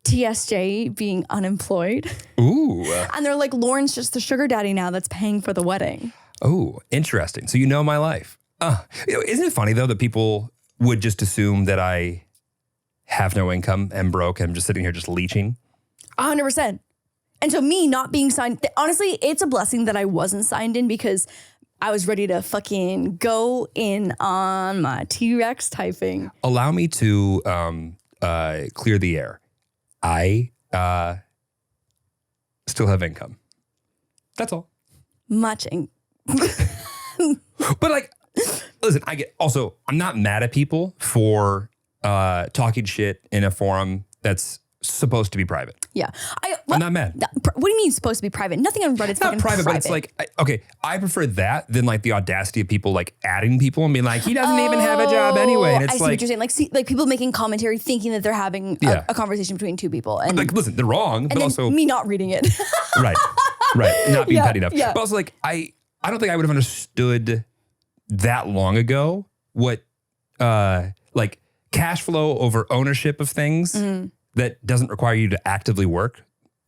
Speaker 2: TSJ being unemployed.
Speaker 1: Ooh.
Speaker 2: And they're like, Lauren's just the sugar daddy now that's paying for the wedding.
Speaker 1: Oh, interesting. So you know my life. Isn't it funny, though, that people would just assume that I have no income and broke and I'm just sitting here just leeching?
Speaker 2: 100%. And so me not being signed, honestly, it's a blessing that I wasn't signed in because I was ready to fucking go in on my T-Rex typing.
Speaker 1: Allow me to clear the air. I still have income. That's all.
Speaker 2: But
Speaker 1: like, listen, I'm not mad at people for talking shit in a forum that's supposed to be private.
Speaker 2: Yeah.
Speaker 1: I'm not mad.
Speaker 2: What do you mean supposed to be private? Nothing on Reddit's
Speaker 1: It's not
Speaker 2: fucking
Speaker 1: private, but it's like, okay, I prefer that than like the audacity of people like adding people and being like, he doesn't even have a job anyway. And it's
Speaker 2: I see what you're saying. Like, like people making commentary thinking that they're having a conversation between two people. And
Speaker 1: like, listen, they're wrong,
Speaker 2: and
Speaker 1: but
Speaker 2: then
Speaker 1: also
Speaker 2: me not reading it.
Speaker 1: right, not being petty enough.
Speaker 2: Yeah.
Speaker 1: But also like, I don't think I would have understood that long ago what like cash flow over ownership of things that doesn't require you to actively work.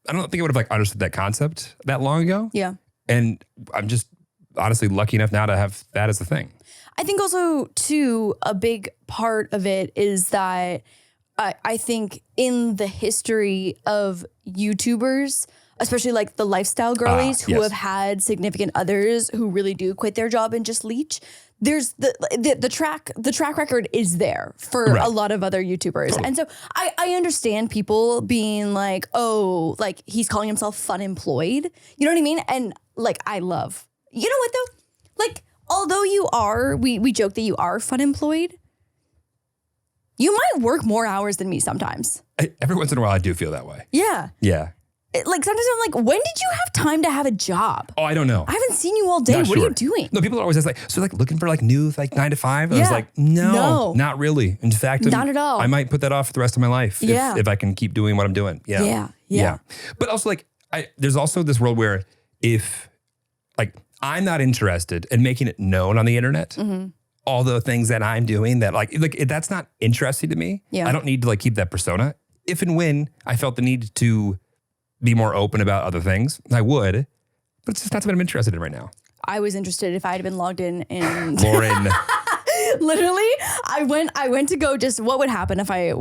Speaker 1: I don't think I would have like understood that concept that long ago.
Speaker 2: Yeah.
Speaker 1: And I'm just honestly lucky enough now to have that as a thing.
Speaker 2: I think also too, a big part of it is that I think in the history of YouTubers, especially like the lifestyle girlies who have had significant others who really do quit their job and just leech, there's the track record is there for a lot of other YouTubers. Totally. And so I understand people being like, oh, like he's calling himself fun employed. You know what I mean? And like, you know what though? Like, although we joke that you are fun employed, you might work more hours than me sometimes.
Speaker 1: Every once in a while I do feel that way.
Speaker 2: Yeah.
Speaker 1: Yeah.
Speaker 2: Like sometimes I'm like, when did you have time to have a job?
Speaker 1: Oh, I don't know.
Speaker 2: I haven't seen you all day.
Speaker 1: Not
Speaker 2: what
Speaker 1: sure.
Speaker 2: are you doing?
Speaker 1: No, people are always like, so like looking for like new like 9 to 5. I was like, no, not really. In fact,
Speaker 2: not at all.
Speaker 1: I might put that off for the rest of my life if I can keep doing what I'm doing. Yeah. But also like, there's also this world where if like I'm not interested in making it known on the internet, all the things that I'm doing that like that's not interesting to me.
Speaker 2: Yeah.
Speaker 1: I don't need to like keep that persona. If and when I felt the need to be more open about other things, I would, but it's just not something I'm interested in right now.
Speaker 2: I was interested if I had been logged in and
Speaker 1: Lauren.
Speaker 2: Literally, I went to go just what would happen if I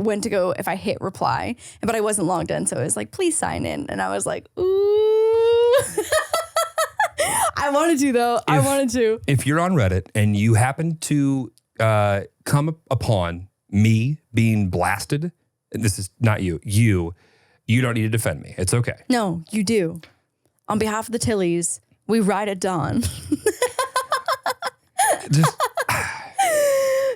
Speaker 2: hit reply, but I wasn't logged in. So it was like, please sign in. And I was like, ooh. I wanted to though. I wanted to.
Speaker 1: If you're on Reddit and you happen to come upon me being blasted, and this is not you don't need to defend me. It's okay.
Speaker 2: No, you do. On behalf of the Tillies, we ride at dawn.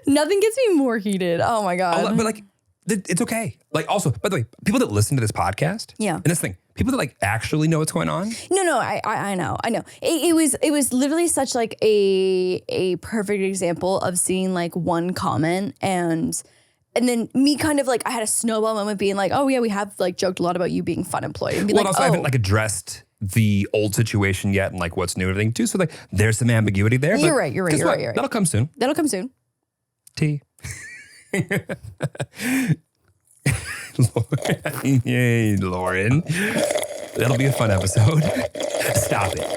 Speaker 2: Nothing gets me more heated. Oh my God.
Speaker 1: But like, it's okay. Like also, by the way, people that listen to this podcast.
Speaker 2: Yeah.
Speaker 1: And this thing, people that like actually know what's going on.
Speaker 2: No, I know. It was literally such like a perfect example of seeing like one comment and then me kind of like, I had a snowball moment being like, oh yeah, we have like joked a lot about you being fun employed. And
Speaker 1: Well, also I haven't like addressed the old situation yet and like what's new and everything too. So like there's some ambiguity there.
Speaker 2: You're right.
Speaker 1: That'll come soon. T. Yay, Lauren. That'll be a fun episode. Stop it.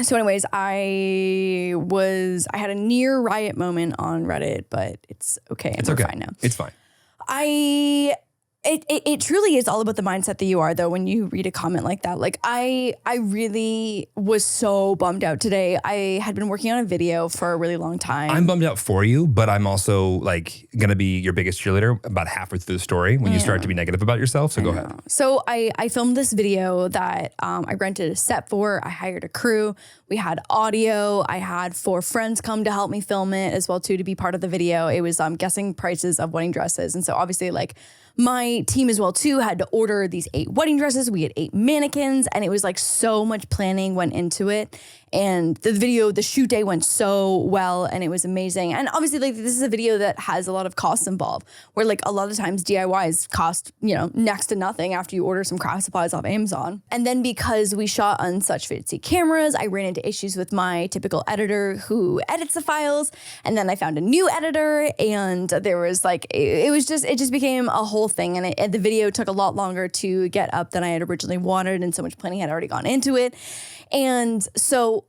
Speaker 2: So anyways, I had a near riot moment on Reddit, but it's okay. And we're fine now.
Speaker 1: It's fine.
Speaker 2: It truly is all about the mindset that you are though when you read a comment like that. Like I really was so bummed out today. I had been working on a video for a really long time.
Speaker 1: I'm bummed out for you, but I'm also like going to be your biggest cheerleader about halfway through the story when you start to be negative about yourself. So go ahead.
Speaker 2: So I filmed this video that I rented a set for. I hired a crew. We had audio. I had 4 friends come to help me film it as well too, to be part of the video. It was guessing prices of wedding dresses. And so obviously like my team as well too had to order these 8 wedding dresses. We had 8 mannequins and it was like so much planning went into it. And the shoot day went so well and it was amazing. And obviously like this is a video that has a lot of costs involved where like a lot of times DIYs cost, next to nothing after you order some craft supplies off Amazon. And then because we shot on such fancy cameras, I ran into issues with my typical editor who edits the files. And then I found a new editor and there was like, it just became a whole thing. And the video took a lot longer to get up than I had originally wanted. And so much planning had already gone into it. And so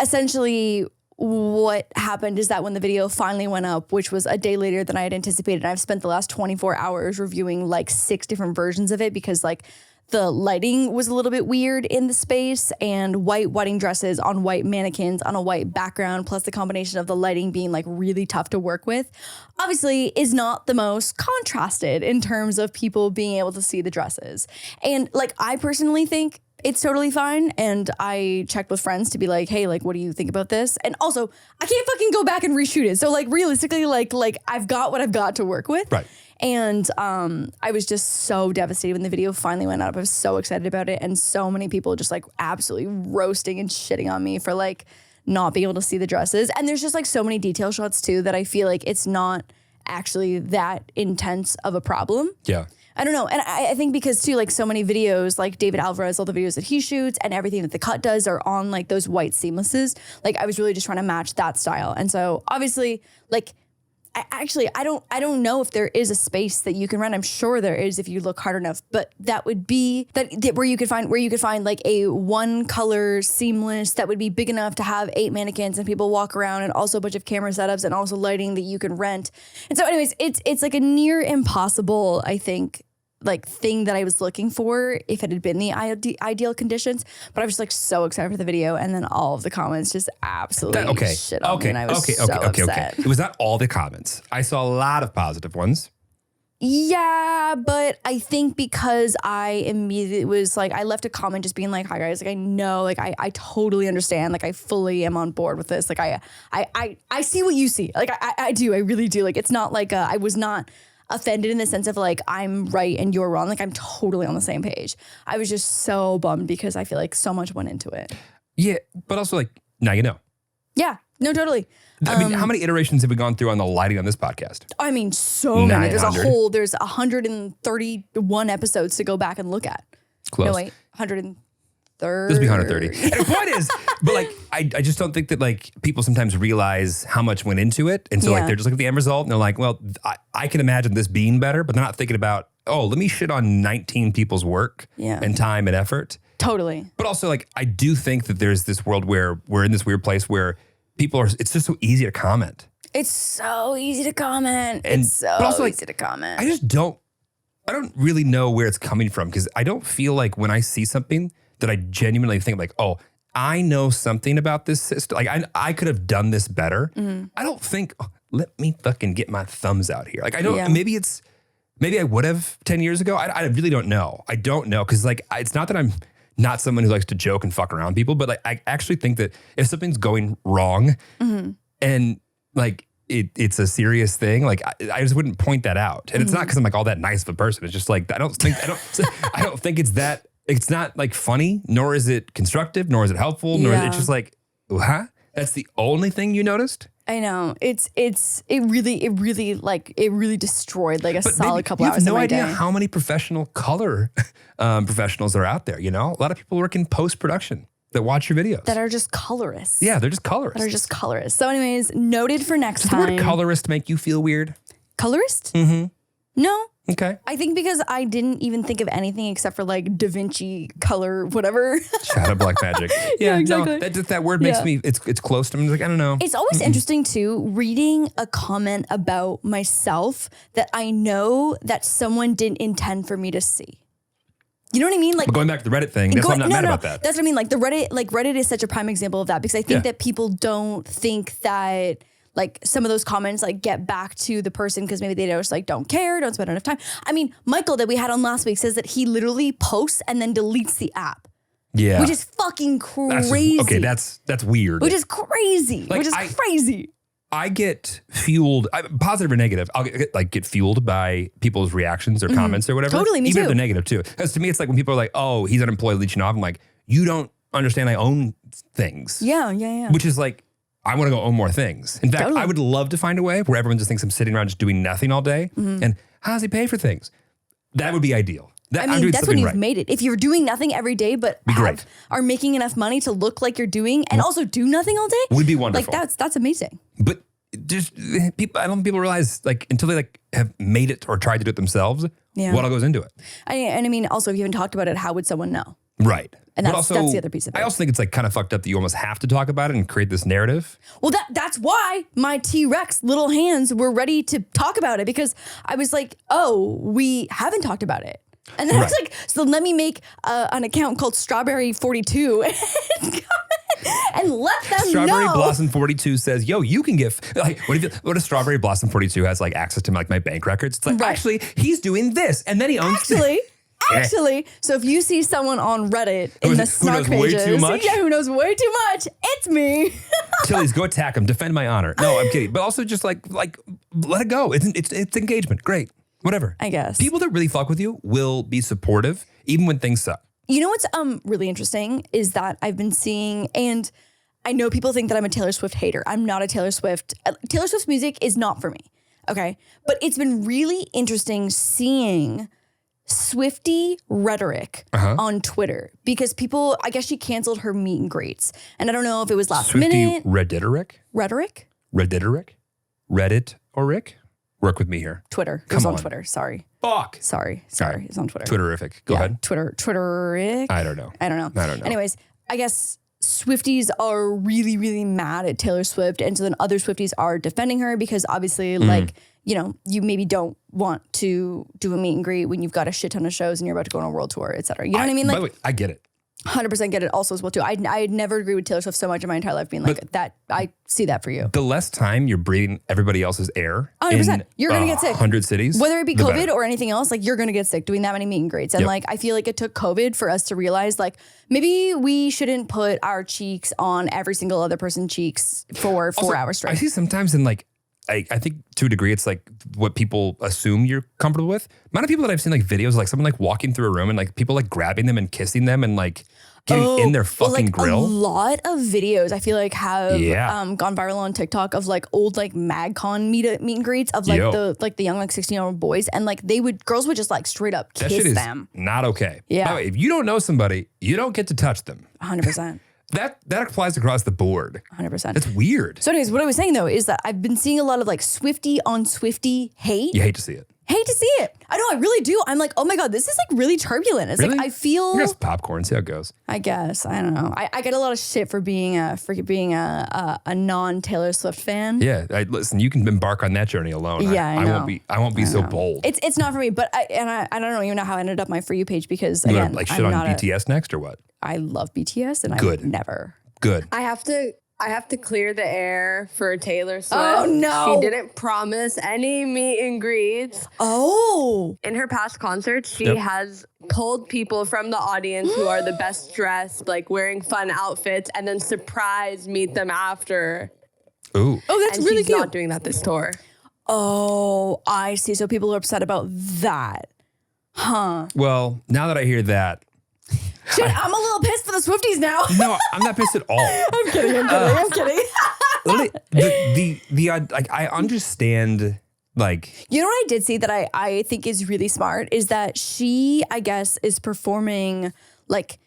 Speaker 2: essentially what happened is that when the video finally went up, which was a day later than I had anticipated, I've spent the last 24 hours reviewing like 6 different versions of it because like the lighting was a little bit weird in the space and white wedding dresses on white mannequins on a white background, plus the combination of the lighting being like really tough to work with, obviously is not the most contrasted in terms of people being able to see the dresses. And like, I personally think it's totally fine. And I checked with friends to be like, hey, like, what do you think about this? And also, I can't fucking go back and reshoot it. So like realistically, like I've got what I've got to work with.
Speaker 1: Right.
Speaker 2: And I was just so devastated when the video finally went up. I was so excited about it. And so many people just like absolutely roasting and shitting on me for like not being able to see the dresses. And there's just like so many detail shots too that I feel like it's not actually that intense of a problem.
Speaker 1: Yeah.
Speaker 2: I don't know. And I think because too, like so many videos, like David Alvarez, all the videos that he shoots and everything that the cut does are on like those white seamlesses. Like I was really just trying to match that style. And so obviously like, I don't know if there is a space that you can rent. I'm sure there is if you look hard enough, but that would be that where you could find like a one color seamless that would be big enough to have 8 mannequins and people walk around, and also a bunch of camera setups and also lighting that you can rent. And so anyways, it's like a near impossible, I think, like thing that I was looking for if it had been the ideal conditions. But I was like so excited for the video, and then all of the comments just absolutely shit on me, and I was so upset.
Speaker 1: It was not all the comments. I saw a lot of positive ones.
Speaker 2: Yeah, but I think because I immediately was like, I left a comment just being like, hi guys, like I know, like I totally understand, like I fully am on board with this. Like I see what you see. Like I do, I really do. Like it's not like I was not offended in the sense of like I'm right and you're wrong. Like I'm totally on the same page. I was just so bummed because I feel like so much went into it.
Speaker 1: Yeah, but also like now you know.
Speaker 2: Yeah, no, totally.
Speaker 1: I mean, how many iterations have we gone through on the lighting on this podcast?
Speaker 2: I mean, so many.
Speaker 1: 900.
Speaker 2: There's 131 episodes to go back and look at.
Speaker 1: Close.
Speaker 2: No, wait, 130.
Speaker 1: This would be 130. And the point is, but like, I just don't think that like people sometimes realize how much went into it. And so like, they're just looking at the end result and they're like, well, I can imagine this being better, but they're not thinking about, oh, let me shit on 19 people's work and time and effort.
Speaker 2: Totally.
Speaker 1: But also like, I do think that there's this world where we're in this weird place where people are, it's just so easy to comment.
Speaker 2: It's so easy to comment. It's so easy to comment.
Speaker 1: I don't really know where it's coming from, because I don't feel like when I see something that I genuinely think like, oh, I know something about this system. Like I could have done this better. Mm-hmm. I don't think, oh, let me fucking get my thumbs out here. Like I don't, maybe I would have 10 years ago. I really don't know. I don't know. Cause like, it's not that I'm not someone who likes to joke and fuck around people, but like, I actually think that if something's going wrong and like, it's a serious thing. Like I just wouldn't point that out. And it's not cause I'm like all that nice of a person. It's just like, I don't think it's that. It's not like funny, nor is it constructive, nor is it helpful, nor is it just like, huh? That's the only thing you noticed?
Speaker 2: I know. It really destroyed like a solid couple hours of my day.
Speaker 1: You have no idea how many professional color professionals are out there, you know? A lot of people work in post-production that watch your videos.
Speaker 2: That are just colorists.
Speaker 1: Yeah, they're just colorists.
Speaker 2: That are just colorists. So anyways, noted for next time.
Speaker 1: Does the word colorist make you feel weird?
Speaker 2: Colorist? Mm-hmm. No.
Speaker 1: Okay.
Speaker 2: I think because I didn't even think of anything except for like Da Vinci color, whatever.
Speaker 1: Shadow black magic. Yeah,
Speaker 2: exactly.
Speaker 1: No, that word makes me, it's close to me. Like, I don't know.
Speaker 2: It's always interesting too, reading a comment about myself that I know that someone didn't intend for me to see. You know what I mean? Like
Speaker 1: going back to the Reddit thing, that's why I'm not mad about that.
Speaker 2: That's what I mean. Like Reddit is such a prime example of that, because I think that people don't think that like some of those comments like get back to the person because maybe they just like don't care, don't spend enough time. I mean, Michael that we had on last week says that he literally posts and then deletes the app.
Speaker 1: Yeah.
Speaker 2: Which is fucking crazy.
Speaker 1: That's weird.
Speaker 2: Which is crazy. Crazy.
Speaker 1: I get fueled, positive or negative. I'll get fueled by people's reactions or comments or whatever.
Speaker 2: Totally, me
Speaker 1: Even
Speaker 2: too.
Speaker 1: if they're negative too. Because to me, it's like when people are like, oh, he's unemployed, leeching off. I'm like, you don't understand I own things.
Speaker 2: Yeah.
Speaker 1: Which is like, I want to go own more things. In fact, I would love to find a way where everyone just thinks I'm sitting around just doing nothing all day. And how does he pay for things? That would be ideal.
Speaker 2: I mean, that's when you've made it. If you're doing nothing every day, but are making enough money to look like you're doing and also do nothing all day.
Speaker 1: Would be wonderful.
Speaker 2: Like that's amazing.
Speaker 1: But just people, I don't think people realize like until they like have made it or tried to do it themselves, what all goes into it.
Speaker 2: And I mean, also if you haven't talked about it, how would someone know?
Speaker 1: Right.
Speaker 2: And that's the other piece of it.
Speaker 1: I also think it's like kind of fucked up that you almost have to talk about it and create this narrative.
Speaker 2: Well, that's why my T-Rex little hands were ready to talk about it, because I was like, oh, we haven't talked about it. And then I was like, so let me make an account called Strawberry 42 and let them
Speaker 1: Strawberry
Speaker 2: know.
Speaker 1: Blossom 42 says, yo, you can get, like, what if Strawberry Blossom 42 has like access to like my bank records? It's like, actually, he's doing this. And then he owns
Speaker 2: Actually, so if you see someone on Reddit in the
Speaker 1: Who
Speaker 2: snark
Speaker 1: knows way
Speaker 2: pages,
Speaker 1: too much?
Speaker 2: who knows way too much, it's me.
Speaker 1: Tilly's, go attack him. Defend my honor. No, I'm kidding. But also just like let it go. It's engagement. Great. Whatever.
Speaker 2: I guess.
Speaker 1: People that really fuck with you will be supportive even when things suck.
Speaker 2: You know what's really interesting is that I've been seeing, and I know people think that I'm a Taylor Swift hater. I'm not a Taylor Swift. Taylor Swift's music is not for me. Okay. But it's been really interesting seeing Swiftie rhetoric on Twitter because people, I guess she canceled her meet and greets. And I don't know if it was last minute.
Speaker 1: Rhetoric?
Speaker 2: Rhetoric?
Speaker 1: Reddit or Rick? Work with me here.
Speaker 2: Twitter. It
Speaker 1: Come
Speaker 2: was on
Speaker 1: on.
Speaker 2: Twitter. Sorry.
Speaker 1: Fuck.
Speaker 2: Sorry. It's on Twitter.
Speaker 1: Twitterific. Go ahead.
Speaker 2: Twitteric.
Speaker 1: I don't know.
Speaker 2: I don't know. Anyways, I guess Swifties are really, really mad at Taylor Swift. And so then other Swifties are defending her because obviously like, you know, you maybe don't want to do a meet and greet when you've got a shit ton of shows and you're about to go on a world tour, et cetera. You know what I mean?
Speaker 1: By
Speaker 2: Like,
Speaker 1: the way, I get it.
Speaker 2: 100% get it also as well too. I never agree with Taylor Swift so much in my entire life being like that. I see that for you.
Speaker 1: The less time you're breathing everybody else's air
Speaker 2: 100%.
Speaker 1: in
Speaker 2: You're going to get sick.
Speaker 1: 100 cities.
Speaker 2: Whether it be
Speaker 1: the
Speaker 2: COVID
Speaker 1: better.
Speaker 2: or anything else, like you're going to get sick doing that many meet and greets. And
Speaker 1: Yep.
Speaker 2: like, I feel like it took COVID for us to realize like maybe we shouldn't put our cheeks on every single other person's cheeks for 4 hours straight.
Speaker 1: I see sometimes in like, I think to a degree, it's like what people assume you're comfortable with. Amount of people that I've seen like videos, like someone like walking through a room and like people like grabbing them and kissing them and like getting in their fucking
Speaker 2: like
Speaker 1: grill.
Speaker 2: A lot of videos I feel like have
Speaker 1: Yeah.
Speaker 2: gone viral on TikTok of like old like MagCon meet and greets of like the young like 16-year-old boys and like girls would just like straight up
Speaker 1: That shit
Speaker 2: kiss
Speaker 1: is
Speaker 2: them.
Speaker 1: not okay.
Speaker 2: Yeah.
Speaker 1: By the way, if you don't know somebody, you don't get to touch them.
Speaker 2: 100%.
Speaker 1: That applies across the board.
Speaker 2: 100%.
Speaker 1: That's weird.
Speaker 2: So anyways, what I was saying though is that I've been seeing a lot of like Swiftie on Swiftie hate.
Speaker 1: You hate to see it.
Speaker 2: Hate to see it. I know, I really do. I'm like, oh my God, this is like really turbulent. It's
Speaker 1: Really?
Speaker 2: like I feel
Speaker 1: Just popcorn, see how it goes.
Speaker 2: I guess. I don't know. I get a lot of shit for being a non-Taylor Swift fan.
Speaker 1: Yeah, listen, you can embark on that journey alone.
Speaker 2: Yeah, I know.
Speaker 1: I won't be so bold.
Speaker 2: It's not for me, but I don't even know how I ended up my For You page because
Speaker 1: You
Speaker 2: again,
Speaker 1: gonna like shit
Speaker 2: I'm
Speaker 1: on
Speaker 2: not
Speaker 1: BTS next or what?
Speaker 2: I love BTS and
Speaker 1: Good.
Speaker 2: I've never.
Speaker 1: Good.
Speaker 4: I have to clear the air for Taylor Swift.
Speaker 2: Oh, no.
Speaker 4: She didn't promise any meet and greets.
Speaker 2: Oh.
Speaker 4: In her past concerts, she has pulled people from the audience who are the best dressed, like wearing fun outfits, and then surprise meet them after.
Speaker 1: Ooh.
Speaker 2: Oh, that's
Speaker 4: And
Speaker 2: really
Speaker 4: she's
Speaker 2: cute.
Speaker 4: not doing that this tour.
Speaker 2: Oh, I see. So people are upset about that. Huh.
Speaker 1: Well, now that I hear that,
Speaker 2: Shit, I'm a little pissed for the Swifties now.
Speaker 1: no, I'm not pissed at all.
Speaker 2: I'm kidding.
Speaker 1: Literally, I understand. Like,
Speaker 2: You know what I did see that I think is really smart is that she, I guess, is performing like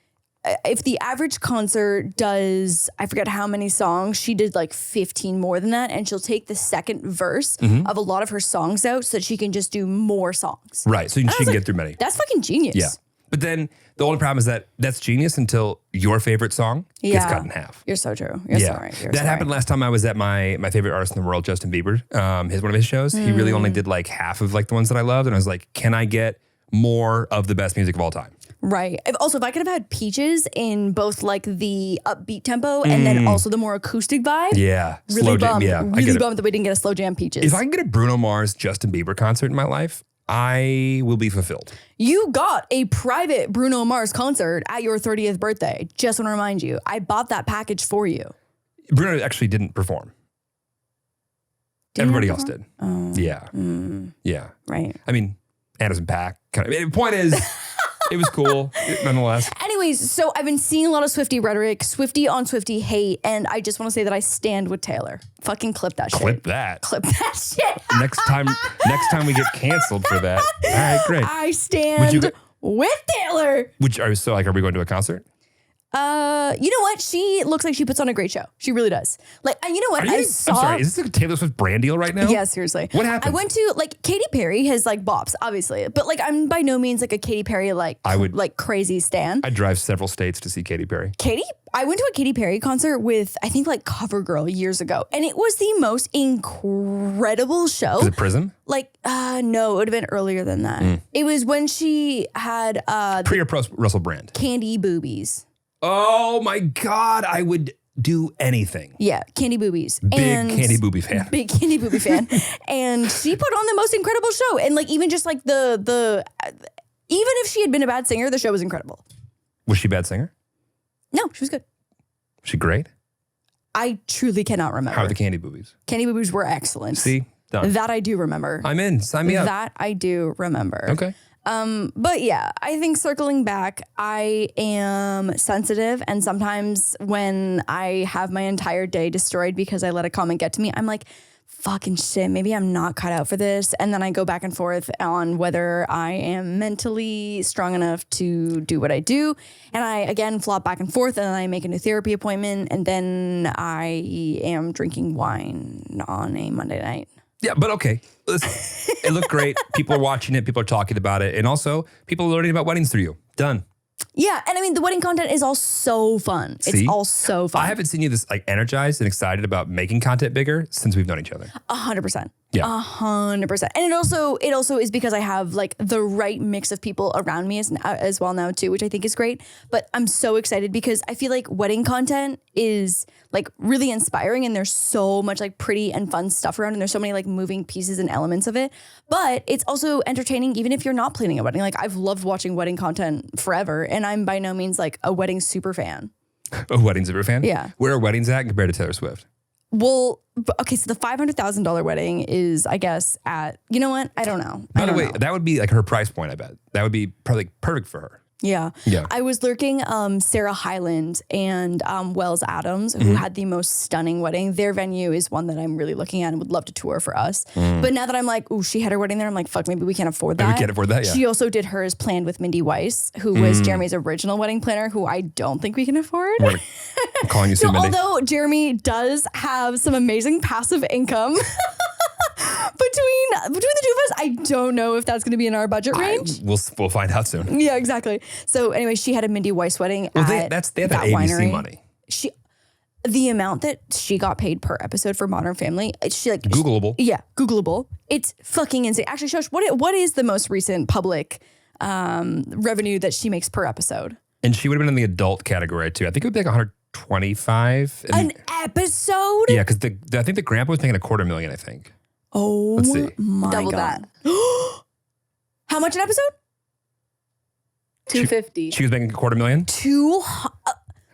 Speaker 2: if the average concert does, I forget how many songs, she did like 15 more than that. And she'll take the second verse of a lot of her songs out so that she can just do more songs.
Speaker 1: right? So she can
Speaker 2: like,
Speaker 1: get through many.
Speaker 2: That's fucking genius.
Speaker 1: Yeah, but then the only problem is that's genius until your favorite song gets cut in half.
Speaker 2: You're so true. You're so right. You're
Speaker 1: that
Speaker 2: so
Speaker 1: happened
Speaker 2: right.
Speaker 1: last time I was at my favorite artist in the world, Justin Bieber. One of his shows. He really only did like half of like the ones that I loved, and I was like, can I get more of the best music of all time?
Speaker 2: Right. If I could have had Peaches in both like the upbeat tempo and then also the more acoustic vibe.
Speaker 1: Yeah,
Speaker 2: Really
Speaker 1: slow jam.
Speaker 2: bummed.
Speaker 1: Yeah, I
Speaker 2: Really
Speaker 1: get it.
Speaker 2: bummed that we didn't get a slow jam Peaches.
Speaker 1: If I can get a Bruno Mars, Justin Bieber concert in my life, I will be fulfilled.
Speaker 2: You got a private Bruno Mars concert at your 30th birthday. Just want to remind you, I bought that package for you.
Speaker 1: Bruno actually didn't perform. Everybody else did.
Speaker 2: Oh.
Speaker 1: Yeah. Yeah.
Speaker 2: Right.
Speaker 1: I mean, Anderson .Paak. Kind of. The point is, it was cool nonetheless.
Speaker 2: Anyways, so I've been seeing a lot of Swiftie rhetoric, Swiftie on Swiftie hate, and I just want to say that I stand with Taylor. Fucking clip that shit.
Speaker 1: Clip that.
Speaker 2: Clip that shit.
Speaker 1: Next time we get canceled for that. All right, great.
Speaker 2: I stand with Taylor.
Speaker 1: Are we going to a concert?
Speaker 2: You know what? She looks like she puts on a great show. She really does. Like, and you know what?
Speaker 1: I'm sorry. Is this a Taylor Swift brand deal right now?
Speaker 2: Yeah, seriously.
Speaker 1: What happened?
Speaker 2: I went to like Katy Perry has like bops, obviously, but like I'm by no means like a Katy Perry like crazy stan.
Speaker 1: I drive several states to see Katy Perry.
Speaker 2: I went to a Katy Perry concert with I think like CoverGirl years ago, and it was the most incredible show.
Speaker 1: Was it Prism?
Speaker 2: Like, no, it would have been earlier than that. It was when she had
Speaker 1: Pre or post Russell Brand?
Speaker 2: candy boobies.
Speaker 1: Oh my God, I would do anything.
Speaker 2: Yeah, candy boobies.
Speaker 1: Big candy boobie fan.
Speaker 2: Big candy boobie fan. And she put on the most incredible show. And like even just like the Even if she had been a bad singer, the show was incredible.
Speaker 1: Was she a bad singer?
Speaker 2: No, she was good.
Speaker 1: Was she great?
Speaker 2: I truly cannot remember.
Speaker 1: How are the Candy Boobies?
Speaker 2: Candy Boobies were excellent.
Speaker 1: See? Done.
Speaker 2: That I do remember.
Speaker 1: I'm in. Sign me up.
Speaker 2: That I do remember.
Speaker 1: Okay.
Speaker 2: But yeah, I think circling back, I am sensitive. And sometimes when I have my entire day destroyed because I let a comment get to me, I'm like, fucking shit, maybe I'm not cut out for this. And then I go back and forth on whether I am mentally strong enough to do what I do. And I, again, flop back and forth, and then I make a new therapy appointment. And then I am drinking wine on a Monday night.
Speaker 1: Yeah, but okay. Listen, it looked great. People are watching it. People are talking about it. And also, people are learning about weddings through you. Done.
Speaker 2: Yeah, and I mean, the wedding content is all so fun.
Speaker 1: See?
Speaker 2: It's all so fun.
Speaker 1: I haven't seen you this like energized and excited about making content bigger since we've known each other.
Speaker 2: 100%.
Speaker 1: Yeah.
Speaker 2: 100%. And it also is because I have like the right mix of people around me as well now too, which I think is great. But I'm so excited because I feel like wedding content is like really inspiring, and there's so much like pretty and fun stuff around, and there's so many like moving pieces and elements of it. But it's also entertaining even if you're not planning a wedding. Like I've loved watching wedding content forever, and I'm by no means like a wedding super fan.
Speaker 1: A wedding super fan?
Speaker 2: Yeah.
Speaker 1: Where are weddings at compared to Taylor Swift?
Speaker 2: Well, okay, so the $500,000 wedding is, I guess, at, you know what? I don't know.
Speaker 1: By the way, that would be like her price point, I bet. That would be probably perfect for her.
Speaker 2: Yeah.
Speaker 1: Yeah.
Speaker 2: I was lurking Sarah Hyland and Wells Adams, who had the most stunning wedding. Their venue is one that I'm really looking at and would love to tour for us. But now that I'm like, ooh, she had her wedding there, I'm like, fuck, maybe we can't afford that.
Speaker 1: Maybe we can't afford that, yeah.
Speaker 2: She also did hers planned with Mindy Weiss, who was Jeremy's original wedding planner, who I don't think we can afford.
Speaker 1: I'm calling you soon, Mindy.
Speaker 2: Although Jeremy does have some amazing passive income. Between the two of us, I don't know if that's going to be in our budget range.
Speaker 1: We'll find out soon.
Speaker 2: Yeah, exactly. So anyway, she had a Mindy Weiss wedding.
Speaker 1: Well,
Speaker 2: at
Speaker 1: they have that
Speaker 2: that
Speaker 1: ABC
Speaker 2: winery.
Speaker 1: money.
Speaker 2: The amount that she got paid per episode for Modern Family, she like
Speaker 1: Googleable.
Speaker 2: Yeah, Googleable. It's fucking insane. Actually, Shosh, what is the most recent public revenue that she makes per episode?
Speaker 1: And she would have been in the adult category too. I think it would be like 125.
Speaker 2: An episode?
Speaker 1: Yeah, because I think the grandpa was making $250,000. I think.
Speaker 2: Oh,
Speaker 1: Let's see.
Speaker 2: my
Speaker 4: Double
Speaker 2: God. How much an episode?
Speaker 4: 250.
Speaker 1: She was making $250,000.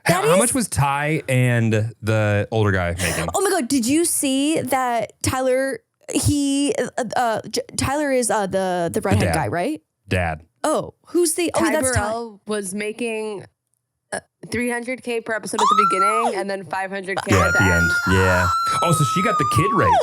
Speaker 1: How much was Ty and the older guy making?
Speaker 2: Oh my God! Did you see that Tyler? Tyler is the redhead guy, right?
Speaker 1: Dad.
Speaker 2: Oh, who's the? Oh,
Speaker 4: Ty
Speaker 2: that's Ty.
Speaker 4: Burrell was making $300K per episode at the beginning, and then $500K
Speaker 1: Yeah,
Speaker 4: at the end.
Speaker 1: Yeah. Oh, so she got the kid rate.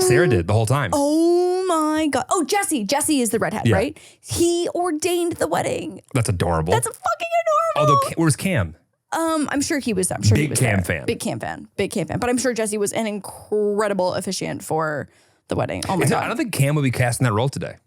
Speaker 1: Sarah did the whole time.
Speaker 2: Oh my God! Oh, Jesse is the redhead,
Speaker 1: Yeah.
Speaker 2: right? He ordained the wedding.
Speaker 1: That's adorable.
Speaker 2: That's fucking adorable.
Speaker 1: Although, where's Cam?
Speaker 2: I'm sure he was. I'm sure he
Speaker 1: Big
Speaker 2: was
Speaker 1: Cam
Speaker 2: there.
Speaker 1: fan.
Speaker 2: Big Cam fan. But I'm sure Jesse was an incredible officiant for the wedding. Oh my God!
Speaker 1: I don't think Cam would be casting that role today.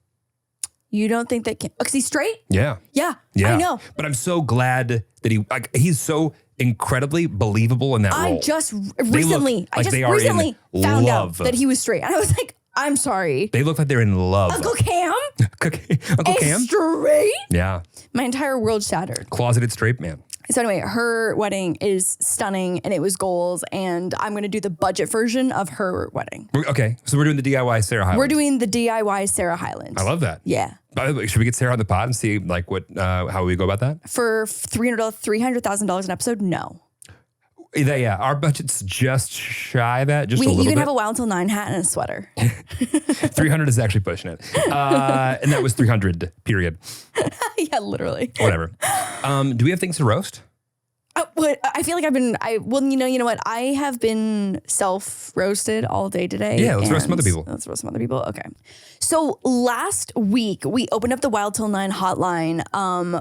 Speaker 2: You don't think that Cam? Because he's straight.
Speaker 1: Yeah.
Speaker 2: Yeah.
Speaker 1: Yeah.
Speaker 2: I know.
Speaker 1: But I'm so glad that he's so incredibly believable in that role.
Speaker 2: I just
Speaker 1: They look
Speaker 2: recently
Speaker 1: like they are in
Speaker 2: found
Speaker 1: love.
Speaker 2: out that he was straight. And I was like, I'm sorry.
Speaker 1: They look like they're in love.
Speaker 2: Uncle Cam?
Speaker 1: Uncle Cam?
Speaker 2: Straight?
Speaker 1: Yeah.
Speaker 2: My entire world shattered.
Speaker 1: Closeted straight man.
Speaker 2: So anyway, her wedding is stunning and it was goals, and I'm going to do the budget version of her wedding.
Speaker 1: Okay. So we're doing the DIY Sarah Hyland.
Speaker 2: We're doing the DIY Sarah Hyland.
Speaker 1: I love that.
Speaker 2: Yeah.
Speaker 1: By the way, should we get Sarah on the pod and see like how we go about that?
Speaker 2: For $300,000 an episode? No.
Speaker 1: Yeah, our budget's just shy of that, just a
Speaker 2: You
Speaker 1: little
Speaker 2: can
Speaker 1: bit.
Speaker 2: have a Wild Til 9 hat and a sweater.
Speaker 1: 300 is actually pushing it. And that was 300, period.
Speaker 2: Yeah, literally.
Speaker 1: Whatever. Do we have things to roast?
Speaker 2: I feel like you know what? I have been self-roasted all day today.
Speaker 1: Yeah, let's roast some
Speaker 2: and
Speaker 1: other people.
Speaker 2: Let's roast some other people. Okay. So last week, we opened up the Wild Til 9 hotline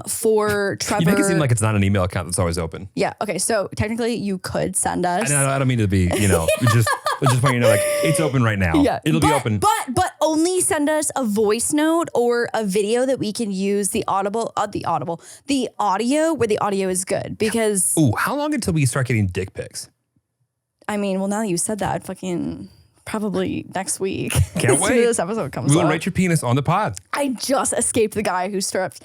Speaker 2: for Trevor.
Speaker 1: You make it seem like it's not an email account that's always open.
Speaker 2: Yeah. Okay. So technically, you could send us.
Speaker 1: I don't mean to be, just want you to know, like, it's open right now.
Speaker 2: Yeah.
Speaker 1: It'll be open.
Speaker 2: But only send us a voice note or a video that we can use the audio where the audio is good, because
Speaker 1: Ooh, how long until we start getting dick pics?
Speaker 2: I mean, well, now that you said that, fucking probably next week.
Speaker 1: Can't
Speaker 2: As soon
Speaker 1: wait.
Speaker 2: as this episode comes
Speaker 1: We'll
Speaker 2: out.
Speaker 1: rate your penis on the pod.
Speaker 2: I just escaped the guy who stopped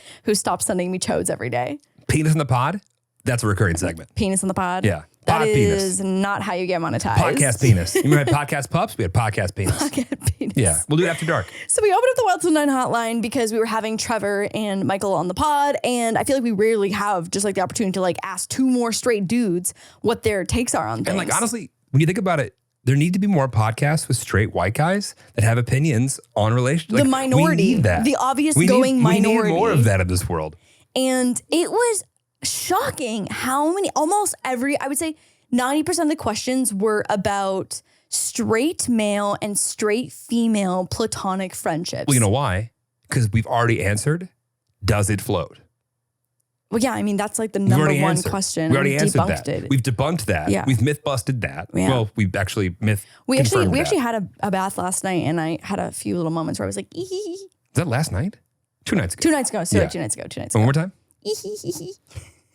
Speaker 2: sending me chodes every day.
Speaker 1: Penis on the pod? That's a recurring segment.
Speaker 2: Penis in the pod.
Speaker 1: Yeah.
Speaker 2: That
Speaker 1: Pod
Speaker 2: is
Speaker 1: penis.
Speaker 2: not how you get monetized.
Speaker 1: Podcast penis. You remember we had podcast pups? We had podcast penis.
Speaker 2: Podcast penis.
Speaker 1: Yeah, we'll do it after dark.
Speaker 2: So we opened up the Wild Til 9 hotline because we were having Trevor and Michael on the pod, and I feel like we rarely have just like the opportunity to like ask two more straight dudes what their takes are on things.
Speaker 1: And like honestly, when you think about it, there need to be more podcasts with straight white guys that have opinions on relationships.
Speaker 2: The minority,
Speaker 1: we need that.
Speaker 2: the obvious
Speaker 1: we
Speaker 2: going minority.
Speaker 1: We need more of that in this world.
Speaker 2: And it was shocking how many, almost every, I would say 90% of the questions were about straight male and straight female platonic friendships.
Speaker 1: Well, you know why? Because we've already answered, does it float?
Speaker 2: Well, yeah, I mean, that's like the number one
Speaker 1: answered.
Speaker 2: question.
Speaker 1: We already answered
Speaker 2: debunked
Speaker 1: that.
Speaker 2: it.
Speaker 1: We've debunked that.
Speaker 2: Yeah.
Speaker 1: We've myth busted that.
Speaker 2: Yeah.
Speaker 1: Well, we've actually
Speaker 2: We
Speaker 1: confirmed
Speaker 2: actually
Speaker 1: that.
Speaker 2: had a bath last night, and I had a few little moments where I was like, ee hee hee.
Speaker 1: Is that last night? 2 nights ago.
Speaker 2: 2 nights ago. Sorry,
Speaker 1: Yeah.
Speaker 2: 2 nights ago. 2 nights
Speaker 1: One
Speaker 2: ago.
Speaker 1: more time?
Speaker 2: Ee hee hee hee.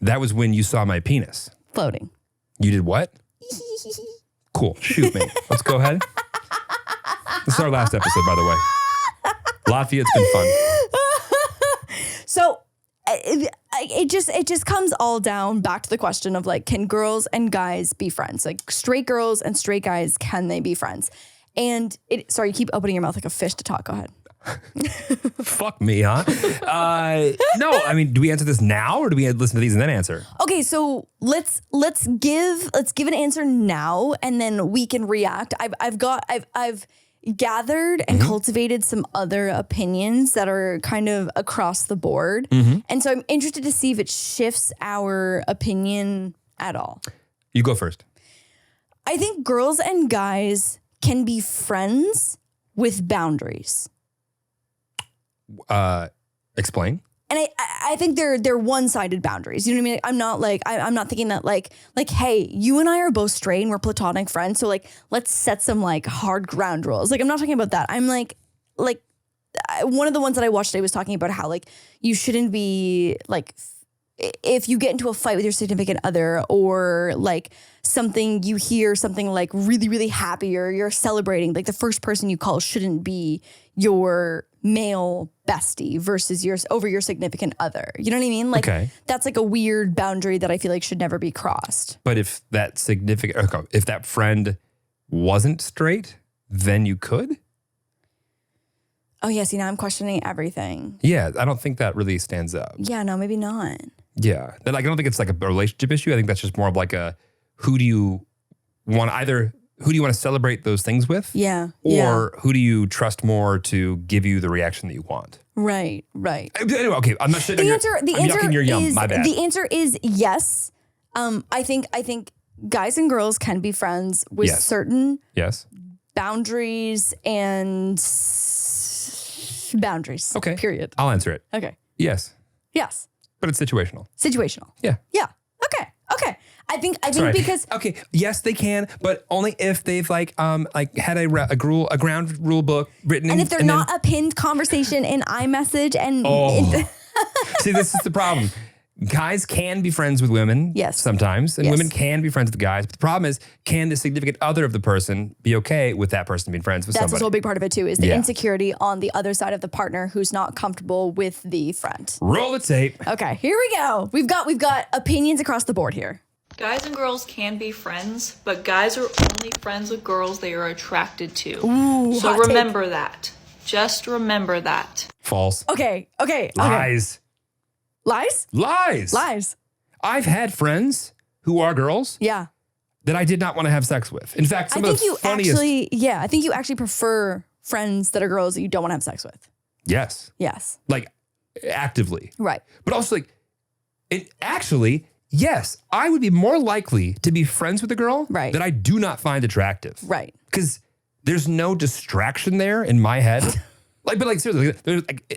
Speaker 1: That was when you saw my penis.
Speaker 2: Floating.
Speaker 1: You did what? Cool. Shoot me. Let's go ahead. This is our last episode, by the way. Latvia, it's been fun.
Speaker 2: So it just comes all down back to the question of like, can girls and guys be friends? Like straight girls and straight guys, can they be friends? And sorry, you keep opening your mouth like a fish to talk. Go ahead.
Speaker 1: Fuck me, huh? No, I mean, do we answer this now or do we listen to these and then answer?
Speaker 2: Okay, so let's give an answer now, and then we can react. I've gathered and cultivated some other opinions that are kind of across the board, and so I'm interested to see if it shifts our opinion at all.
Speaker 1: You go first.
Speaker 2: I think girls and guys can be friends with boundaries.
Speaker 1: Explain.
Speaker 2: And I think they're one-sided boundaries. You know what I mean? I'm not thinking that like, hey, you and I are both straight and we're platonic friends. So like, let's set some like hard ground rules. Like, I'm not talking about that. I'm like one of the ones that I watched today was talking about how like you shouldn't be like, if you get into a fight with your significant other or like something you hear something like really, really happy or you're celebrating, like the first person you call shouldn't be your male bestie versus over your significant other. You know what I mean? Like that's like a weird boundary that I feel like should never be crossed.
Speaker 1: But if that friend wasn't straight, then you could?
Speaker 2: Oh yeah, see now I'm questioning everything.
Speaker 1: Yeah, I don't think that really stands up.
Speaker 2: Yeah, no, maybe not.
Speaker 1: Yeah. Like, I don't think it's like a relationship issue. I think that's just more of like a who do you want to celebrate those things with?
Speaker 2: Yeah.
Speaker 1: Or who do you trust more to give you the reaction that you want?
Speaker 2: Right.
Speaker 1: Anyway, okay, I'm not shitting
Speaker 2: The
Speaker 1: your yum.
Speaker 2: is
Speaker 1: My bad.
Speaker 2: the answer is yes. I think guys and girls can be friends with certain boundaries and boundaries.
Speaker 1: Okay.
Speaker 2: Period.
Speaker 1: I'll answer it.
Speaker 2: Okay.
Speaker 1: Yes.
Speaker 2: Yes.
Speaker 1: But it's situational.
Speaker 2: Situational.
Speaker 1: Yeah.
Speaker 2: Yeah. Okay. I think
Speaker 1: Sorry.
Speaker 2: because
Speaker 1: yes, they can, but only if they've like had a ground rule book written.
Speaker 2: and if they're not a pinned conversation in iMessage and
Speaker 1: See, this is the problem. Guys can be friends with women sometimes, and women can be friends with guys. But the problem is, can the significant other of the person be okay with that person being friends with
Speaker 2: that's
Speaker 1: somebody?
Speaker 2: a whole big part of it too, is the insecurity on the other side of the partner who's not comfortable with the friend.
Speaker 1: Roll the tape.
Speaker 2: Okay, here we go. We've got opinions across the board here.
Speaker 5: Guys and girls can be friends, but guys are only friends with girls they are attracted to.
Speaker 2: Ooh,
Speaker 5: so
Speaker 2: hot
Speaker 5: remember that. Just remember that.
Speaker 1: False.
Speaker 2: Okay.
Speaker 1: Lies.
Speaker 2: Lies?
Speaker 1: I've had friends who are girls
Speaker 2: Yeah.
Speaker 1: that I did not want to have sex with. In fact, some
Speaker 2: I
Speaker 1: of
Speaker 2: think
Speaker 1: the funniest.
Speaker 2: I think you actually prefer friends that are girls that you don't want to have sex with.
Speaker 1: Yes.
Speaker 2: Yes.
Speaker 1: Like actively.
Speaker 2: Right.
Speaker 1: But also yes, I would be more likely to be friends with a girl that I do not find attractive.
Speaker 2: Right.
Speaker 1: Because there's no distraction there in my head. But seriously,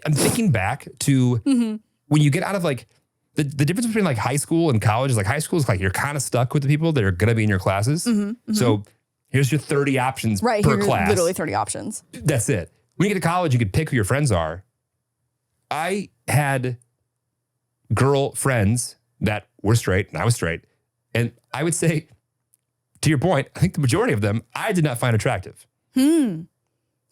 Speaker 1: I'm thinking back to when you get out of like the difference between like high school and college is like high school is like you're kind of stuck with the people that are going to be in your classes. So here's your 30 options per class.
Speaker 2: Literally 30 options.
Speaker 1: That's it. When you get to college, you could pick who your friends are. I had girl friends that were straight and I was straight. And I would say, to your point, I think the majority of them I did not find attractive.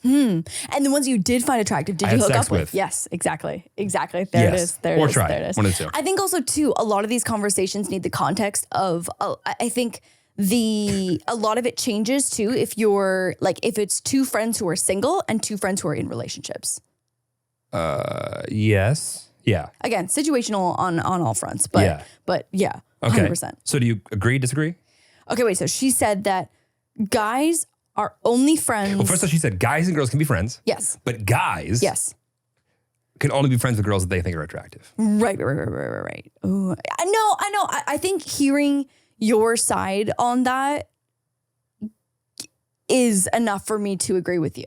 Speaker 2: And the ones you did find attractive, did
Speaker 1: I
Speaker 2: you
Speaker 1: had
Speaker 2: hook
Speaker 1: sex
Speaker 2: up with?
Speaker 1: with.
Speaker 2: Yes, exactly. There it is. There it
Speaker 1: Or
Speaker 2: is.
Speaker 1: try
Speaker 2: There
Speaker 1: it.
Speaker 2: it is.
Speaker 1: One of the two.
Speaker 2: I think also too, a lot of these conversations need the context of, I think a lot of it changes too if it's two friends who are single and two friends who are in relationships.
Speaker 1: Yes. Yeah.
Speaker 2: Again, situational on all fronts, but yeah,
Speaker 1: Okay.
Speaker 2: 100%.
Speaker 1: So do you agree, disagree?
Speaker 2: Okay, wait, so she said that guys are only friends.
Speaker 1: Well, first of all, she said guys and girls can be friends.
Speaker 2: Yes.
Speaker 1: But guys
Speaker 2: Yes.
Speaker 1: can only be friends with girls that they think are attractive.
Speaker 2: Right. Ooh. I know. I think hearing your side on that is enough for me to agree with you.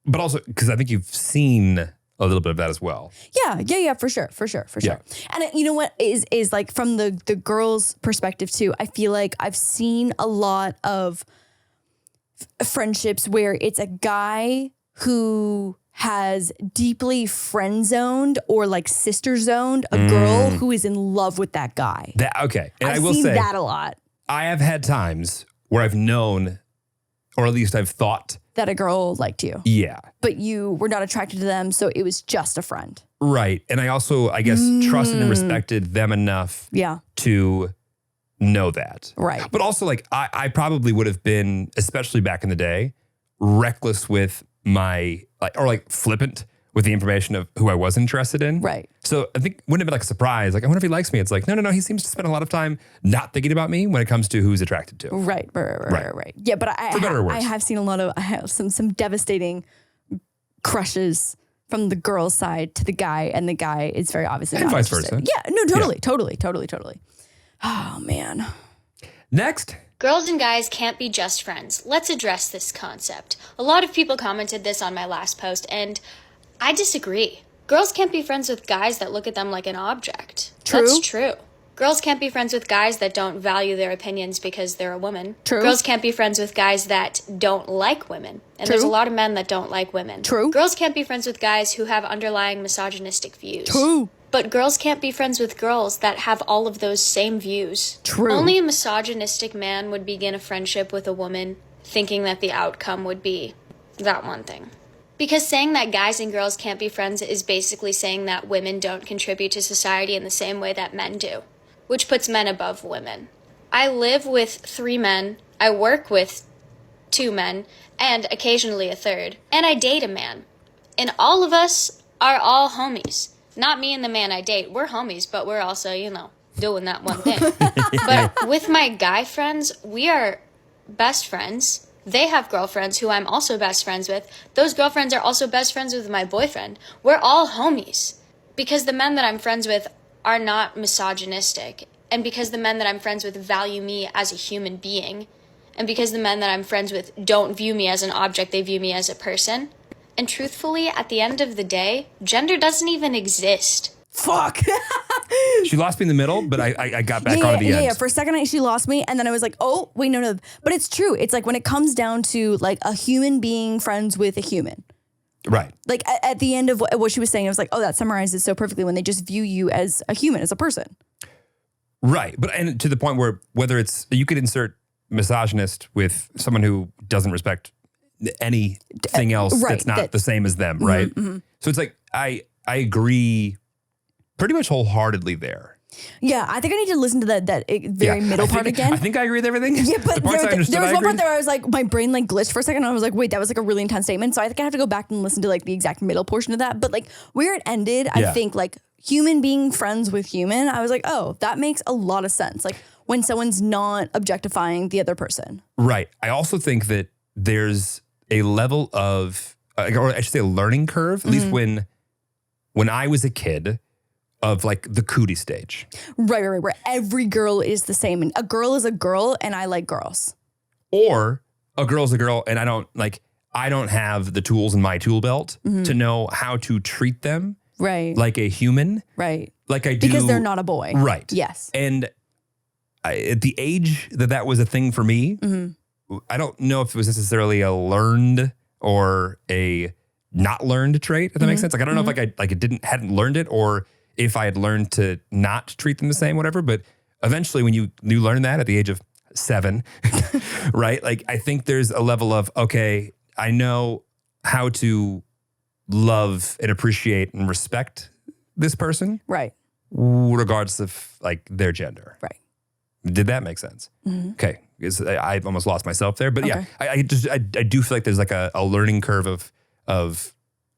Speaker 1: But also, because I think you've seen a little bit of that as well.
Speaker 2: Yeah, for sure.
Speaker 1: Yeah.
Speaker 2: And you know what is like from the girls' perspective too, I feel like I've seen a lot of friendships where it's a guy who has deeply friend zoned or like sister zoned a girl who is in love with that guy.
Speaker 1: Okay. And
Speaker 2: I've
Speaker 1: I will
Speaker 2: seen
Speaker 1: say,
Speaker 2: that a lot.
Speaker 1: I have had times where I've known, or at least I've thought,
Speaker 2: That a girl liked you,
Speaker 1: yeah.
Speaker 2: but you were not attracted to them, so it was just a friend.
Speaker 1: Right. And I also, I guess, trusted and respected them enough
Speaker 2: Yeah.
Speaker 1: to know that.
Speaker 2: Right.
Speaker 1: But also, like, I probably would have been, especially back in the day, reckless with my, like flippant with the information of who I was interested in.
Speaker 2: Right.
Speaker 1: So I think wouldn't have been like a surprise. Like, I wonder if he likes me. It's like, no. He seems to spend a lot of time not thinking about me when it comes to who he's attracted to.
Speaker 2: Right. Yeah, but
Speaker 1: For better or worse.
Speaker 2: I have seen I have some devastating crushes from the girl's side to the guy, and the guy is very obviously
Speaker 1: And
Speaker 2: not
Speaker 1: vice
Speaker 2: interested.
Speaker 1: versa.
Speaker 2: Yeah, no, totally. Oh man.
Speaker 1: Next.
Speaker 6: Girls and guys can't be just friends. Let's address this concept. A lot of people commented this on my last post, and I disagree. Girls can't be friends with guys that look at them like an object.
Speaker 2: True.
Speaker 6: That's true. Girls can't be friends with guys that don't value their opinions because they're a woman.
Speaker 2: True.
Speaker 6: Girls can't be friends with guys that don't like women. And
Speaker 2: True.
Speaker 6: there's a lot of men that don't like women.
Speaker 2: True.
Speaker 6: Girls can't be friends with guys who have underlying misogynistic views.
Speaker 2: True.
Speaker 6: But girls can't be friends with girls that have all of those same views.
Speaker 2: True.
Speaker 6: Only a misogynistic man would begin a friendship with a woman thinking that the outcome would be that one thing. Because saying that guys and girls can't be friends is basically saying that women don't contribute to society in the same way that men do, which puts men above women. I live with 3 men, I work with 2 men, and occasionally a third, and I date a man. And all of us are all homies. Not me and the man I date. We're homies, but we're also, doing that one thing. But with my guy friends, we are best friends. They have girlfriends who I'm also best friends with. Those girlfriends are also best friends with my boyfriend. We're all homies. Because the men that I'm friends with are not misogynistic. And because the men that I'm friends with value me as a human being. And because the men that I'm friends with don't view me as an object, they view me as a person. And truthfully, at the end of the day, gender doesn't even exist.
Speaker 2: Fuck.
Speaker 1: She lost me in the middle, but I got back on at the end.
Speaker 2: Yeah. For a second, she lost me, and then I was like, "Oh, wait, no." But it's true. It's like when it comes down to like a human being friends with a human.
Speaker 1: Right.
Speaker 2: Like at the end of what she was saying, I was like, "Oh, that summarizes so perfectly." When they just view you as a human, as a person.
Speaker 1: Right. And to the point where whether it's, you could insert misogynist with someone who doesn't respect anything else
Speaker 2: right,
Speaker 1: that's not the same as them, right?
Speaker 2: Mm-hmm.
Speaker 1: So it's like, I agree pretty much wholeheartedly there.
Speaker 2: Yeah, I think I need to listen to that very middle part again.
Speaker 1: I think I agree with everything.
Speaker 2: Yeah, but
Speaker 1: the parts I understood,
Speaker 2: there was
Speaker 1: I
Speaker 2: one part
Speaker 1: agreed.
Speaker 2: there where I was like, my brain like glitched for a second. And I was like, wait, that was like a really intense statement. So I think I have to go back and listen to like the exact middle portion of that. But like where it ended, I
Speaker 1: Yeah.
Speaker 2: think like human being friends with human, I was like, oh, that makes a lot of sense. Like when someone's not objectifying the other person.
Speaker 1: Right. I also think that there's a level of, or I should say a learning curve, at least when I was a kid, of like the cootie stage.
Speaker 2: Right. Where every girl is the same. And a girl is a girl and I like girls.
Speaker 1: Or a girl's a girl and I don't have the tools in my tool belt to know how to treat them
Speaker 2: Right.
Speaker 1: like a human.
Speaker 2: Right.
Speaker 1: Like I do.
Speaker 2: Because they're not a boy.
Speaker 1: Right.
Speaker 2: Yes.
Speaker 1: And at the age that was a thing for me, I don't know if it was necessarily a learned or a not learned trait, if that makes sense. Like I don't know if I hadn't learned it, or if I had learned to not treat them the same, whatever. But eventually when you learn that at the age of 7, right? Like I think there's a level of, okay, I know how to love and appreciate and respect this person,
Speaker 2: Right.
Speaker 1: regardless of like their gender.
Speaker 2: Right.
Speaker 1: Did that make sense? Okay, because I almost lost myself there, but
Speaker 2: Okay.
Speaker 1: yeah, I do feel like there's like a learning curve of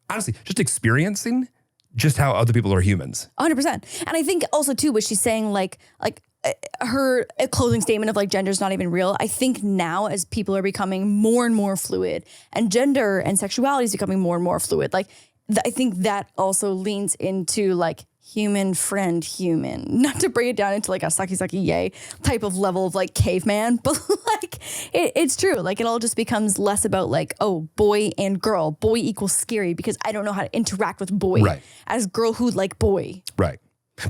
Speaker 1: honestly just experiencing just how other people are humans.
Speaker 2: 100%. And I think also too, what she's saying, like her closing statement of like gender's not even real. I think now as people are becoming more and more fluid and gender and sexuality is becoming more and more fluid, like I think that also leans into like human friend human, not to break it down into like a sucky yay type of level of like caveman, but like it's true. Like it all just becomes less about like, oh, boy and girl, boy equals scary because I don't know how to interact with boy
Speaker 1: Right.
Speaker 2: as girl who like boy.
Speaker 1: Right.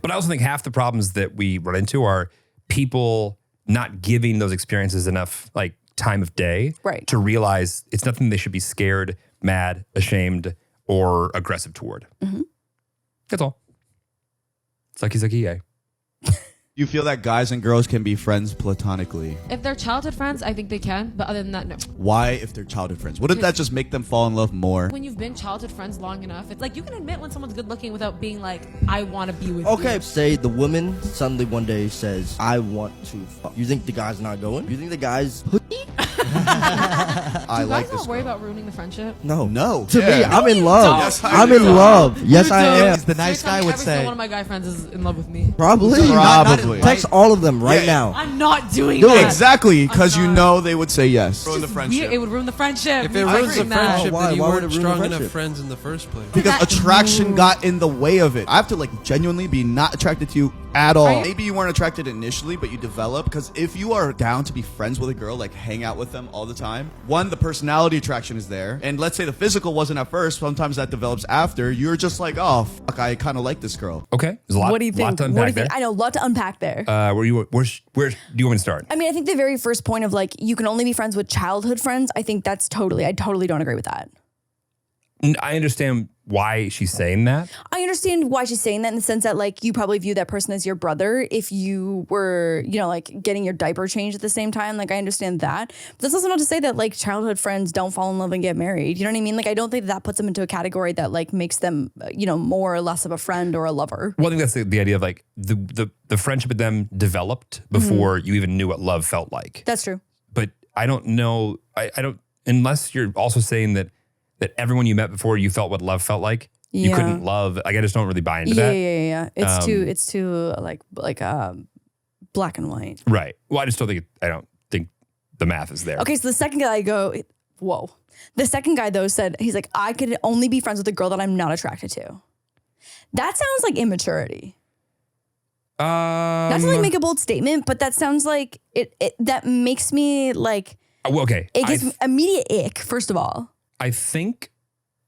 Speaker 1: But I also think half the problems that we run into are people not giving those experiences enough like time of day
Speaker 2: Right.
Speaker 1: to realize it's nothing they should be scared, mad, ashamed, or aggressive toward. That's all. Sucky, yay.
Speaker 7: You feel that guys and girls can be friends platonically.
Speaker 8: If they're childhood friends, I think they can. But other than that, no.
Speaker 7: Why, if they're childhood friends? Wouldn't that just make them fall in love more?
Speaker 8: When you've been childhood friends long enough, it's like you can admit when someone's good looking without being like, I want to be with you.
Speaker 9: Okay, say the woman suddenly one day says, I want to fuck. You think the guy's not going? You think the guy's
Speaker 7: I
Speaker 8: Do you
Speaker 7: like
Speaker 8: guys
Speaker 7: this
Speaker 8: not worry
Speaker 7: girl.
Speaker 8: about ruining the friendship?
Speaker 9: No.
Speaker 7: No.
Speaker 9: To me, I'm in love.
Speaker 7: Yes, I
Speaker 9: I'm
Speaker 7: do.
Speaker 9: in love. Yes, I am.
Speaker 10: The nice
Speaker 8: So you're
Speaker 10: guy
Speaker 8: telling me
Speaker 10: would
Speaker 8: every
Speaker 10: say.
Speaker 8: single one of my guy friends is in love with me.
Speaker 9: Probably.
Speaker 7: Probably.
Speaker 9: Text all of them right
Speaker 7: Yeah.
Speaker 9: now.
Speaker 8: I'm not doing
Speaker 9: Do
Speaker 8: that.
Speaker 9: it.
Speaker 7: Exactly, because
Speaker 8: I'm
Speaker 7: you
Speaker 8: not.
Speaker 7: know they would say yes. Ruin the
Speaker 8: Weird.
Speaker 7: friendship.
Speaker 8: It would ruin the friendship.
Speaker 10: If it
Speaker 8: I
Speaker 10: ruins the
Speaker 8: agree with that.
Speaker 10: friendship,
Speaker 9: Why?
Speaker 10: then you
Speaker 9: Why would
Speaker 10: weren't
Speaker 9: it ruin the
Speaker 10: strong enough
Speaker 9: friendship?
Speaker 10: friends in the first place.
Speaker 7: Because attraction got in the way of it. I have to like genuinely be not attracted to you at all.
Speaker 8: Right.
Speaker 7: Maybe you weren't attracted initially, but you develop. Because if you are down to be friends with a girl, like hang out with them all the time, one, the personality attraction is there. And let's say the physical wasn't at first, sometimes that develops after. You're just like, oh, fuck, I kind of like this girl.
Speaker 1: Okay. There's a lot,
Speaker 2: What do you think?
Speaker 1: lot to
Speaker 2: What
Speaker 1: unpack
Speaker 2: do you think?
Speaker 1: there.
Speaker 2: I know, a lot to unpack there.
Speaker 1: Where do you want me to start?
Speaker 2: I mean, I think the very first point of like, you can only be friends with childhood friends. I think that's I totally don't agree with that.
Speaker 1: I understand why she's saying that.
Speaker 2: I understand why she's saying that in the sense that like, you probably view that person as your brother if you were, you know, like getting your diaper changed at the same time. Like, I understand that. But that's also not to say that like childhood friends don't fall in love and get married. You know what I mean? Like, I don't think that puts them into a category that like makes them, you know, more or less of a friend or a lover.
Speaker 1: Well, I think that's the idea of like the friendship with them developed before you even knew what love felt like.
Speaker 2: That's true.
Speaker 1: But I don't know. I don't, unless you're also saying that everyone you met before you felt what love felt like, you
Speaker 2: Yeah.
Speaker 1: couldn't love. Like, I just don't really buy into
Speaker 2: Yeah,
Speaker 1: that.
Speaker 2: yeah. It's too like black and white.
Speaker 1: Right. Well, I don't think the math is there.
Speaker 2: Okay, so the second guy whoa. The second guy though said, he's like, I could only be friends with a girl that I'm not attracted to. That sounds like immaturity. Not to like make a bold statement, but that sounds like it that makes me like,
Speaker 1: well, okay.
Speaker 2: it gives me immediate ick, first of all.
Speaker 1: I think,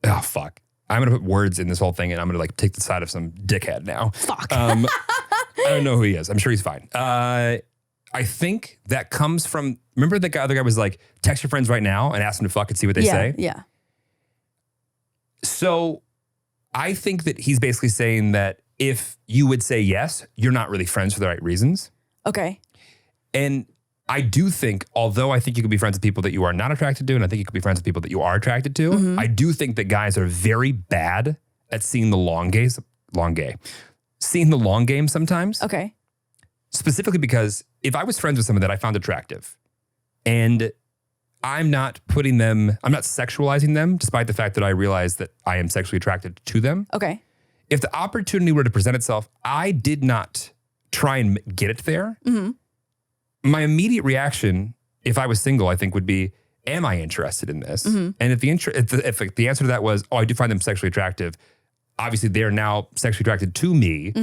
Speaker 1: oh, fuck. I'm going to put words in this whole thing and I'm going to like take the side of some dickhead now.
Speaker 2: Fuck.
Speaker 1: I don't know who he is. I'm sure he's fine. I think that comes from, remember the other guy was like, text your friends right now and ask them to fuck and see what they say?
Speaker 2: Yeah.
Speaker 1: So I think that he's basically saying that if you would say yes, you're not really friends for the right reasons.
Speaker 2: Okay.
Speaker 1: And I do think, although I think you could be friends with people that you are not attracted to, and I think you could be friends with people that you are attracted to, I do think that guys are very bad at seeing the seeing the long game sometimes.
Speaker 2: Okay.
Speaker 1: Specifically because if I was friends with someone that I found attractive and I'm not sexualizing them, despite the fact that I realize that I am sexually attracted to them.
Speaker 2: Okay.
Speaker 1: If the opportunity were to present itself, I did not try and get it there. My immediate reaction, if I was single, I think would be, am I interested in this? And if the answer to that was, oh, I do find them sexually attractive, obviously they're now sexually attracted to me,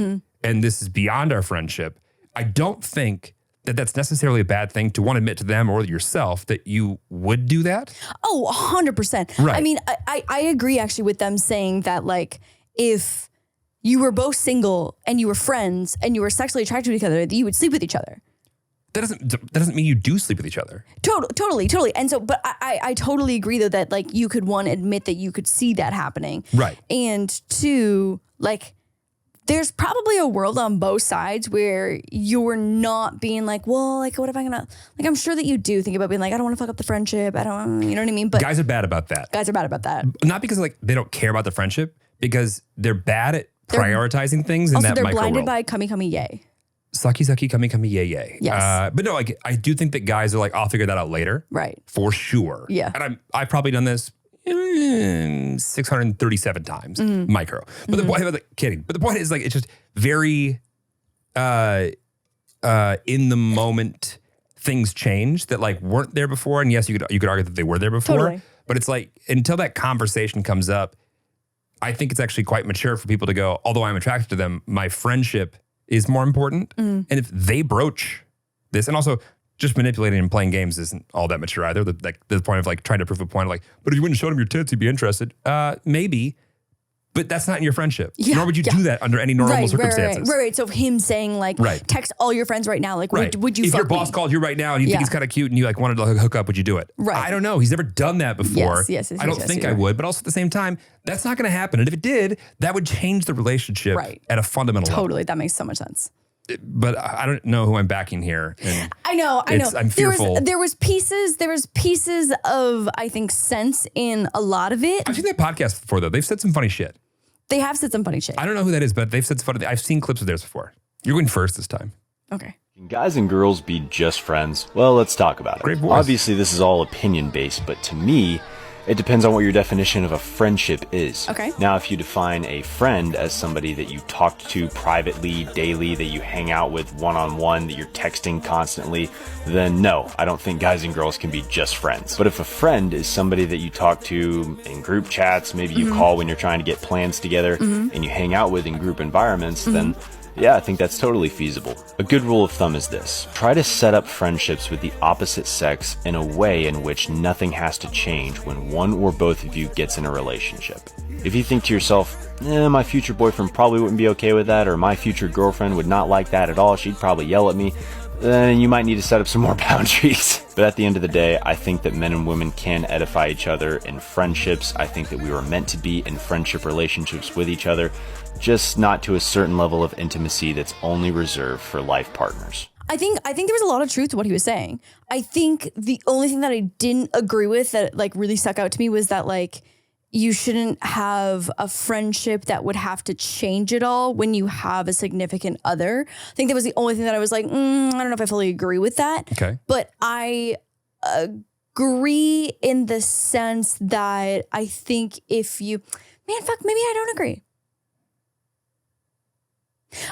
Speaker 1: and this is beyond our friendship. I don't think that that's necessarily a bad thing to want to admit to them or yourself that you would do that.
Speaker 2: Oh, 100%.
Speaker 1: Right.
Speaker 2: I mean, I agree actually with them saying that like, if you were both single and you were friends and you were sexually attracted to each other, that you would sleep with each other.
Speaker 1: That doesn't mean you do sleep with each other.
Speaker 2: Totally. And so, but I totally agree though that like you could, one, admit that you could see that happening.
Speaker 1: Right.
Speaker 2: And two, like there's probably a world on both sides where you're not being like, well, like, what if I'm gonna, like, I'm sure that you do think about being like, I don't want to fuck up the friendship. I don't, you know what I mean? But
Speaker 1: guys are bad about that.
Speaker 2: Guys are bad about that.
Speaker 1: Not because like they don't care about the friendship, because they're bad at prioritizing things in
Speaker 2: also,
Speaker 1: that
Speaker 2: they're
Speaker 1: micro
Speaker 2: blinded
Speaker 1: world.
Speaker 2: by cummy, yay.
Speaker 1: Sucky, sucky, cummy, yay, yay.
Speaker 2: Yes.
Speaker 1: But no, like I do think that guys are like, I'll figure that out later.
Speaker 2: Right.
Speaker 1: For sure.
Speaker 2: Yeah.
Speaker 1: And I've probably done this 637 times micro. But the point, like, kidding. But the point is like, it's just very in the moment things change that like weren't there before. And yes, you could argue that they were there before.
Speaker 2: Totally.
Speaker 1: But it's like, until that conversation comes up, I think it's actually quite mature for people to go, although I'm attracted to them, my friendship is more important. And if they broach this, and also just manipulating and playing games isn't all that mature either. The point of like trying to prove a point of like, but if you wouldn't show him your tits, he'd be interested. Maybe, but that's not in your friendship.
Speaker 2: Yeah,
Speaker 1: Nor would you do that under any normal circumstances.
Speaker 2: Right. So him saying like, text all your friends right now. Like, would you
Speaker 1: if
Speaker 2: fuck
Speaker 1: your boss
Speaker 2: me?
Speaker 1: called you right now and you think he's kind of cute and you like wanted to hook up, would you do it?
Speaker 2: Right.
Speaker 1: I don't know. He's never done that before.
Speaker 2: Yes,
Speaker 1: I don't think I would, but also at the same time, that's not going to happen. And if it did, that would change the relationship at a fundamental level.
Speaker 2: Totally. That makes so much sense.
Speaker 1: But I don't know who I'm backing here. And
Speaker 2: I know.
Speaker 1: I'm fearful.
Speaker 2: There was pieces of, I think, sense in a lot of it.
Speaker 1: I've seen that podcast before though. They've said some funny shit.
Speaker 2: They have said some funny shit.
Speaker 1: I don't know who that is, but they've said some funny. I've seen clips of theirs before. You're going first this time.
Speaker 2: Okay.
Speaker 10: Can guys and girls be just friends? Well, let's talk about it.
Speaker 1: Great voice.
Speaker 10: Obviously, this is all opinion based, but to me, it depends on what your definition of a friendship is.
Speaker 2: Okay.
Speaker 10: Now, if you define a friend as somebody that you talk to privately, daily, that you hang out with one-on-one, that you're texting constantly, then no, I don't think guys and girls can be just friends. But if a friend is somebody that you talk to in group chats, maybe you call when you're trying to get plans together, and you hang out with in group environments, then yeah, I think that's totally feasible. A good rule of thumb is this. Try to set up friendships with the opposite sex in a way in which nothing has to change when one or both of you gets in a relationship. If you think to yourself, my future boyfriend probably wouldn't be okay with that, or my future girlfriend would not like that at all, she'd probably yell at me, then you might need to set up some more boundaries. But at the end of the day, I think that men and women can edify each other in friendships. I think that we were meant to be in friendship relationships with each other, just not to a certain level of intimacy that's only reserved for life partners.
Speaker 2: I think there was a lot of truth to what he was saying. I think the only thing that I didn't agree with that like really stuck out to me was that like you shouldn't have a friendship that would have to change it all when you have a significant other. I think that was the only thing that I was like, I don't know if I fully agree with that.
Speaker 1: Okay.
Speaker 2: But I agree in the sense that I think if you, maybe I don't agree.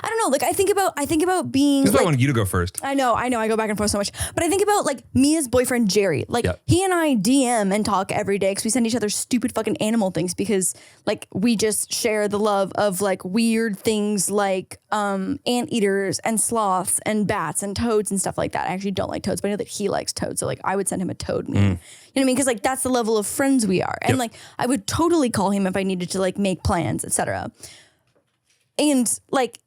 Speaker 2: I don't know. Like I think about being.
Speaker 1: This is why
Speaker 2: like,
Speaker 1: I wanted you to go first.
Speaker 2: I know. I go back and forth so much. But I think about like Mia's boyfriend Jerry. Like he and I DM and talk every day because we send each other stupid fucking animal things because like we just share the love of like weird things like anteaters and sloths and bats and toads and stuff like that. I actually don't like toads, but I know that he likes toads. So like I would send him a toad meme. You know what I mean? Because like that's the level of friends we are. And like I would totally call him if I needed to like make plans, etc. And like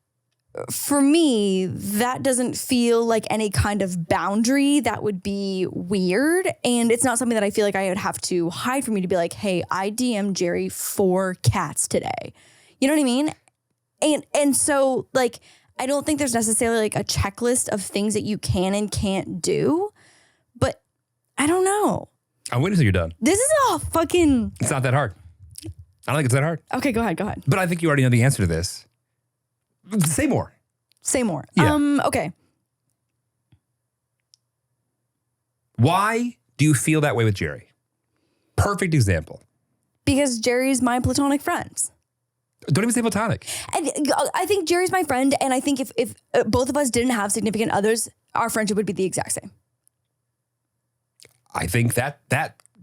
Speaker 2: for me, that doesn't feel like any kind of boundary that would be weird. And it's not something that I feel like I would have to hide from you to be like, hey, I DM'd Jerry 4 cats today. You know what I mean? And so like, I don't think there's necessarily like a checklist of things that you can and can't do, but I don't know.
Speaker 1: I'm waiting until you're done.
Speaker 2: This is a fucking...
Speaker 1: It's not that hard. I don't think it's that hard.
Speaker 2: Okay, go ahead.
Speaker 1: But I think you already know the answer to this. Say more.
Speaker 2: Yeah. Okay.
Speaker 1: Why do you feel that way with Jerry? Perfect example.
Speaker 2: Because Jerry's my platonic friend.
Speaker 1: Don't even say platonic.
Speaker 2: I think Jerry's my friend, and I think if both of us didn't have significant others, our friendship would be the exact same.
Speaker 1: I think that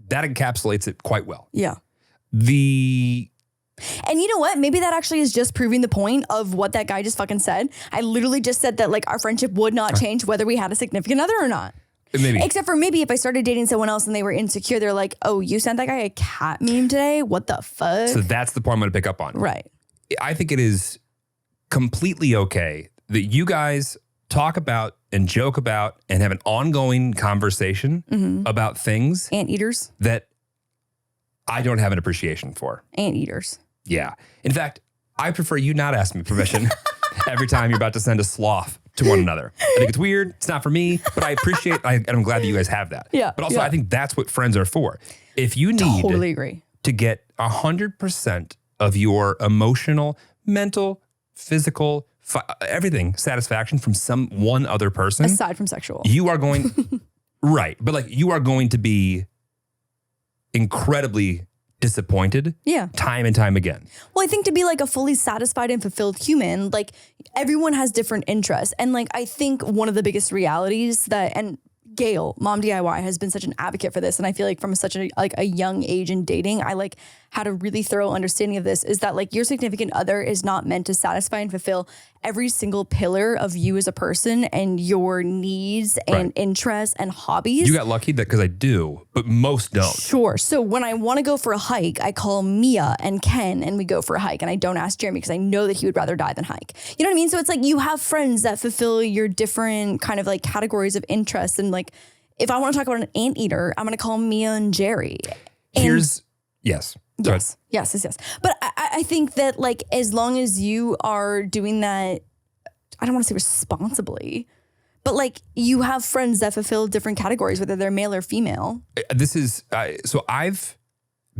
Speaker 1: encapsulates it quite well.
Speaker 2: Yeah.
Speaker 1: And
Speaker 2: you know what? Maybe that actually is just proving the point of what that guy just fucking said. I literally just said that like our friendship would not change whether we had a significant other or not.
Speaker 1: Maybe.
Speaker 2: Except for maybe if I started dating someone else and they were insecure, they're like, oh, you sent that guy a cat meme today? What the fuck?
Speaker 1: So that's the point I'm going to pick up on.
Speaker 2: Right.
Speaker 1: I think it is completely okay that you guys talk about and joke about and have an ongoing conversation about things.
Speaker 2: Anteaters.
Speaker 1: That I don't have an appreciation for.
Speaker 2: Anteaters.
Speaker 1: Yeah. In fact, I prefer you not ask me permission every time you're about to send a sloth to one another. I think it's weird. It's not for me, but I appreciate and I'm glad that you guys have that.
Speaker 2: Yeah.
Speaker 1: But also, I think that's what friends are for. If you need
Speaker 2: Totally agree.
Speaker 1: to get 100% of your emotional, mental, physical, everything satisfaction from one other person.
Speaker 2: Aside from sexual.
Speaker 1: You are going, right. But like you are going to be incredibly disappointed time and time again.
Speaker 2: Well, I think to be like a fully satisfied and fulfilled human, like everyone has different interests. And like, I think one of the biggest realities and Gail, Mom DIY, has been such an advocate for this. And I feel like from such a young age in dating, I like had a really thorough understanding of this, is that like your significant other is not meant to satisfy and fulfill every single pillar of you as a person and your needs and interests and hobbies.
Speaker 1: You got lucky because I do, but most don't.
Speaker 2: Sure. So when I want to go for a hike, I call Mia and Ken and we go for a hike, and I don't ask Jeremy because I know that he would rather die than hike. You know what I mean? So it's like you have friends that fulfill your different kind of like categories of interest. And like, if I want to talk about an anteater, I'm going to call Mia and Jerry.
Speaker 1: Yes.
Speaker 2: Yes. But I think that like, as long as you are doing that, I don't want to say responsibly, but like you have friends that fulfill different categories, whether they're male or female.
Speaker 1: This is, so I've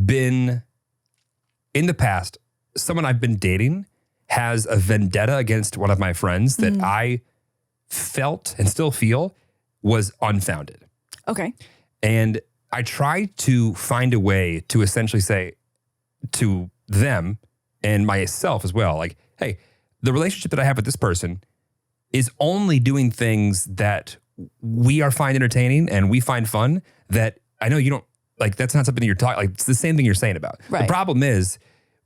Speaker 1: been, in the past, someone I've been dating has a vendetta against one of my friends that I felt and still feel was unfounded.
Speaker 2: Okay.
Speaker 1: And I try to find a way to essentially say to them and myself as well, like, hey, the relationship that I have with this person is only doing things that we are find entertaining and we find fun, that I know you don't, like, that's not something that you're talking, like, it's the same thing you're saying about.
Speaker 2: Right.
Speaker 1: The problem is,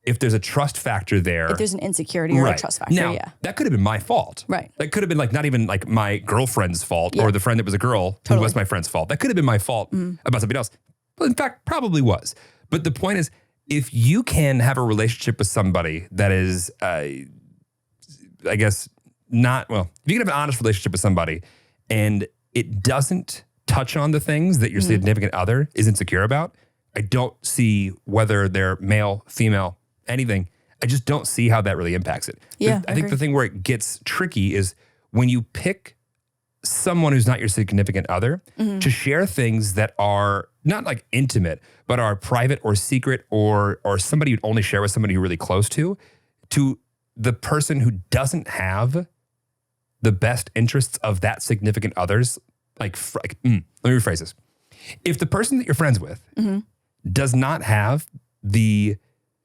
Speaker 1: if there's a trust factor there.
Speaker 2: If there's an insecurity or a trust factor,
Speaker 1: now, that could have been my fault.
Speaker 2: Right.
Speaker 1: That could have been like not even like my girlfriend's fault or the friend that was a girl who was my friend's fault. That could have been my fault about somebody else. Well, in fact, probably was. But the point is, if you can have a relationship with somebody that is, I guess, not, well, if you can have an honest relationship with somebody and it doesn't touch on the things that your significant other is insecure about, I don't see whether they're male, female, anything. I just don't see how that really impacts it.
Speaker 2: Yeah,
Speaker 1: I think the thing where it gets tricky is when you pick someone who's not your significant other to share things that are not like intimate, but are private or secret or somebody you'd only share with somebody you're really close to the person who doesn't have the best interests of that significant others. Let me rephrase this. If the person that you're friends with does not have the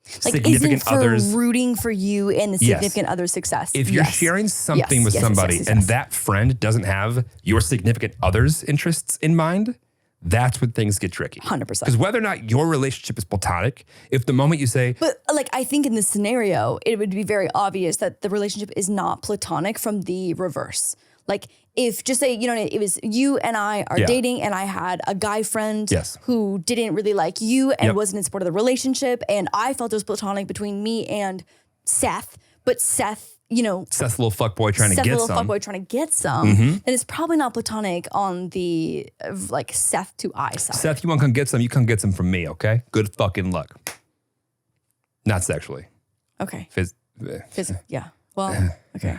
Speaker 1: significant others
Speaker 2: rooting for you and the significant other's success.
Speaker 1: If you're sharing something with somebody and that friend doesn't have your significant other's interests in mind, that's when things get tricky.
Speaker 2: 100%.
Speaker 1: Because whether or not your relationship is platonic, if the moment you say...
Speaker 2: But like, I think in this scenario, it would be very obvious that the relationship is not platonic from the reverse. Like, if just say, it was you and I are dating and I had a guy friend who didn't really like you and wasn't in support of the relationship, and I felt it was platonic between me and Seth, but Seth's
Speaker 1: Seth's little fuckboy trying to get some,
Speaker 2: then it's probably not platonic on the like Seth to I side.
Speaker 1: Seth, you want to come get some? You come get some from me, okay? Good fucking luck. Not sexually.
Speaker 2: Okay. Yeah. Well, okay.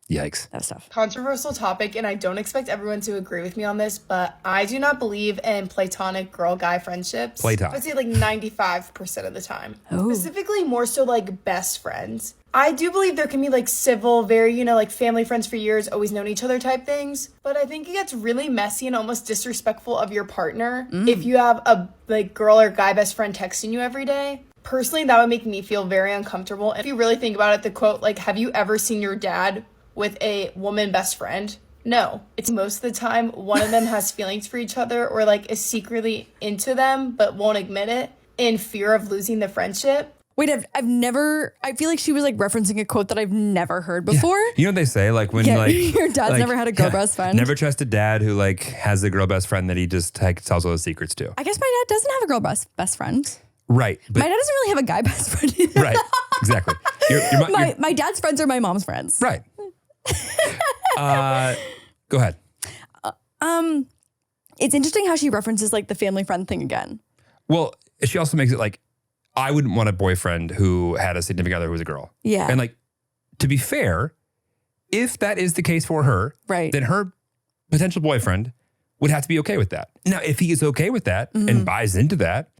Speaker 1: Yikes.
Speaker 2: That stuff.
Speaker 11: Controversial topic, and I don't expect everyone to agree with me on this, but I do not believe in platonic girl-guy friendships.
Speaker 1: Playtime.
Speaker 11: I'd say like 95% of the time. Specifically more so like best friends. I do believe there can be like civil, very, like family friends for years, always known each other type things. But I think it gets really messy and almost disrespectful of your partner if you have a like girl or guy best friend texting you every day. Personally, that would make me feel very uncomfortable. And if you really think about it, the quote, like, have you ever seen your dad with a woman best friend? No. It's most of the time one of them has feelings for each other or like is secretly into them but won't admit it in fear of losing the friendship.
Speaker 2: Wait, I've never, I feel like she was like referencing a quote that I've never heard before.
Speaker 1: Yeah. You know what they say? Like when like
Speaker 2: your dad's never had a girl best friend.
Speaker 1: Never trust a dad who like has a girl best friend that he just like tells all his secrets to.
Speaker 2: I guess my dad doesn't have a girl best friend.
Speaker 1: Right.
Speaker 2: But my dad doesn't really have a guy best friend either.
Speaker 1: Right. Exactly.
Speaker 2: My dad's friends are my mom's friends.
Speaker 1: Right. Go ahead.
Speaker 2: It's interesting how she references like the family friend thing again.
Speaker 1: Well, she also makes it like, I wouldn't want a boyfriend who had a significant other who was a girl.
Speaker 2: Yeah.
Speaker 1: And like, to be fair, if that is the case for her, then her potential boyfriend would have to be okay with that. Now, if he is okay with that and buys into that,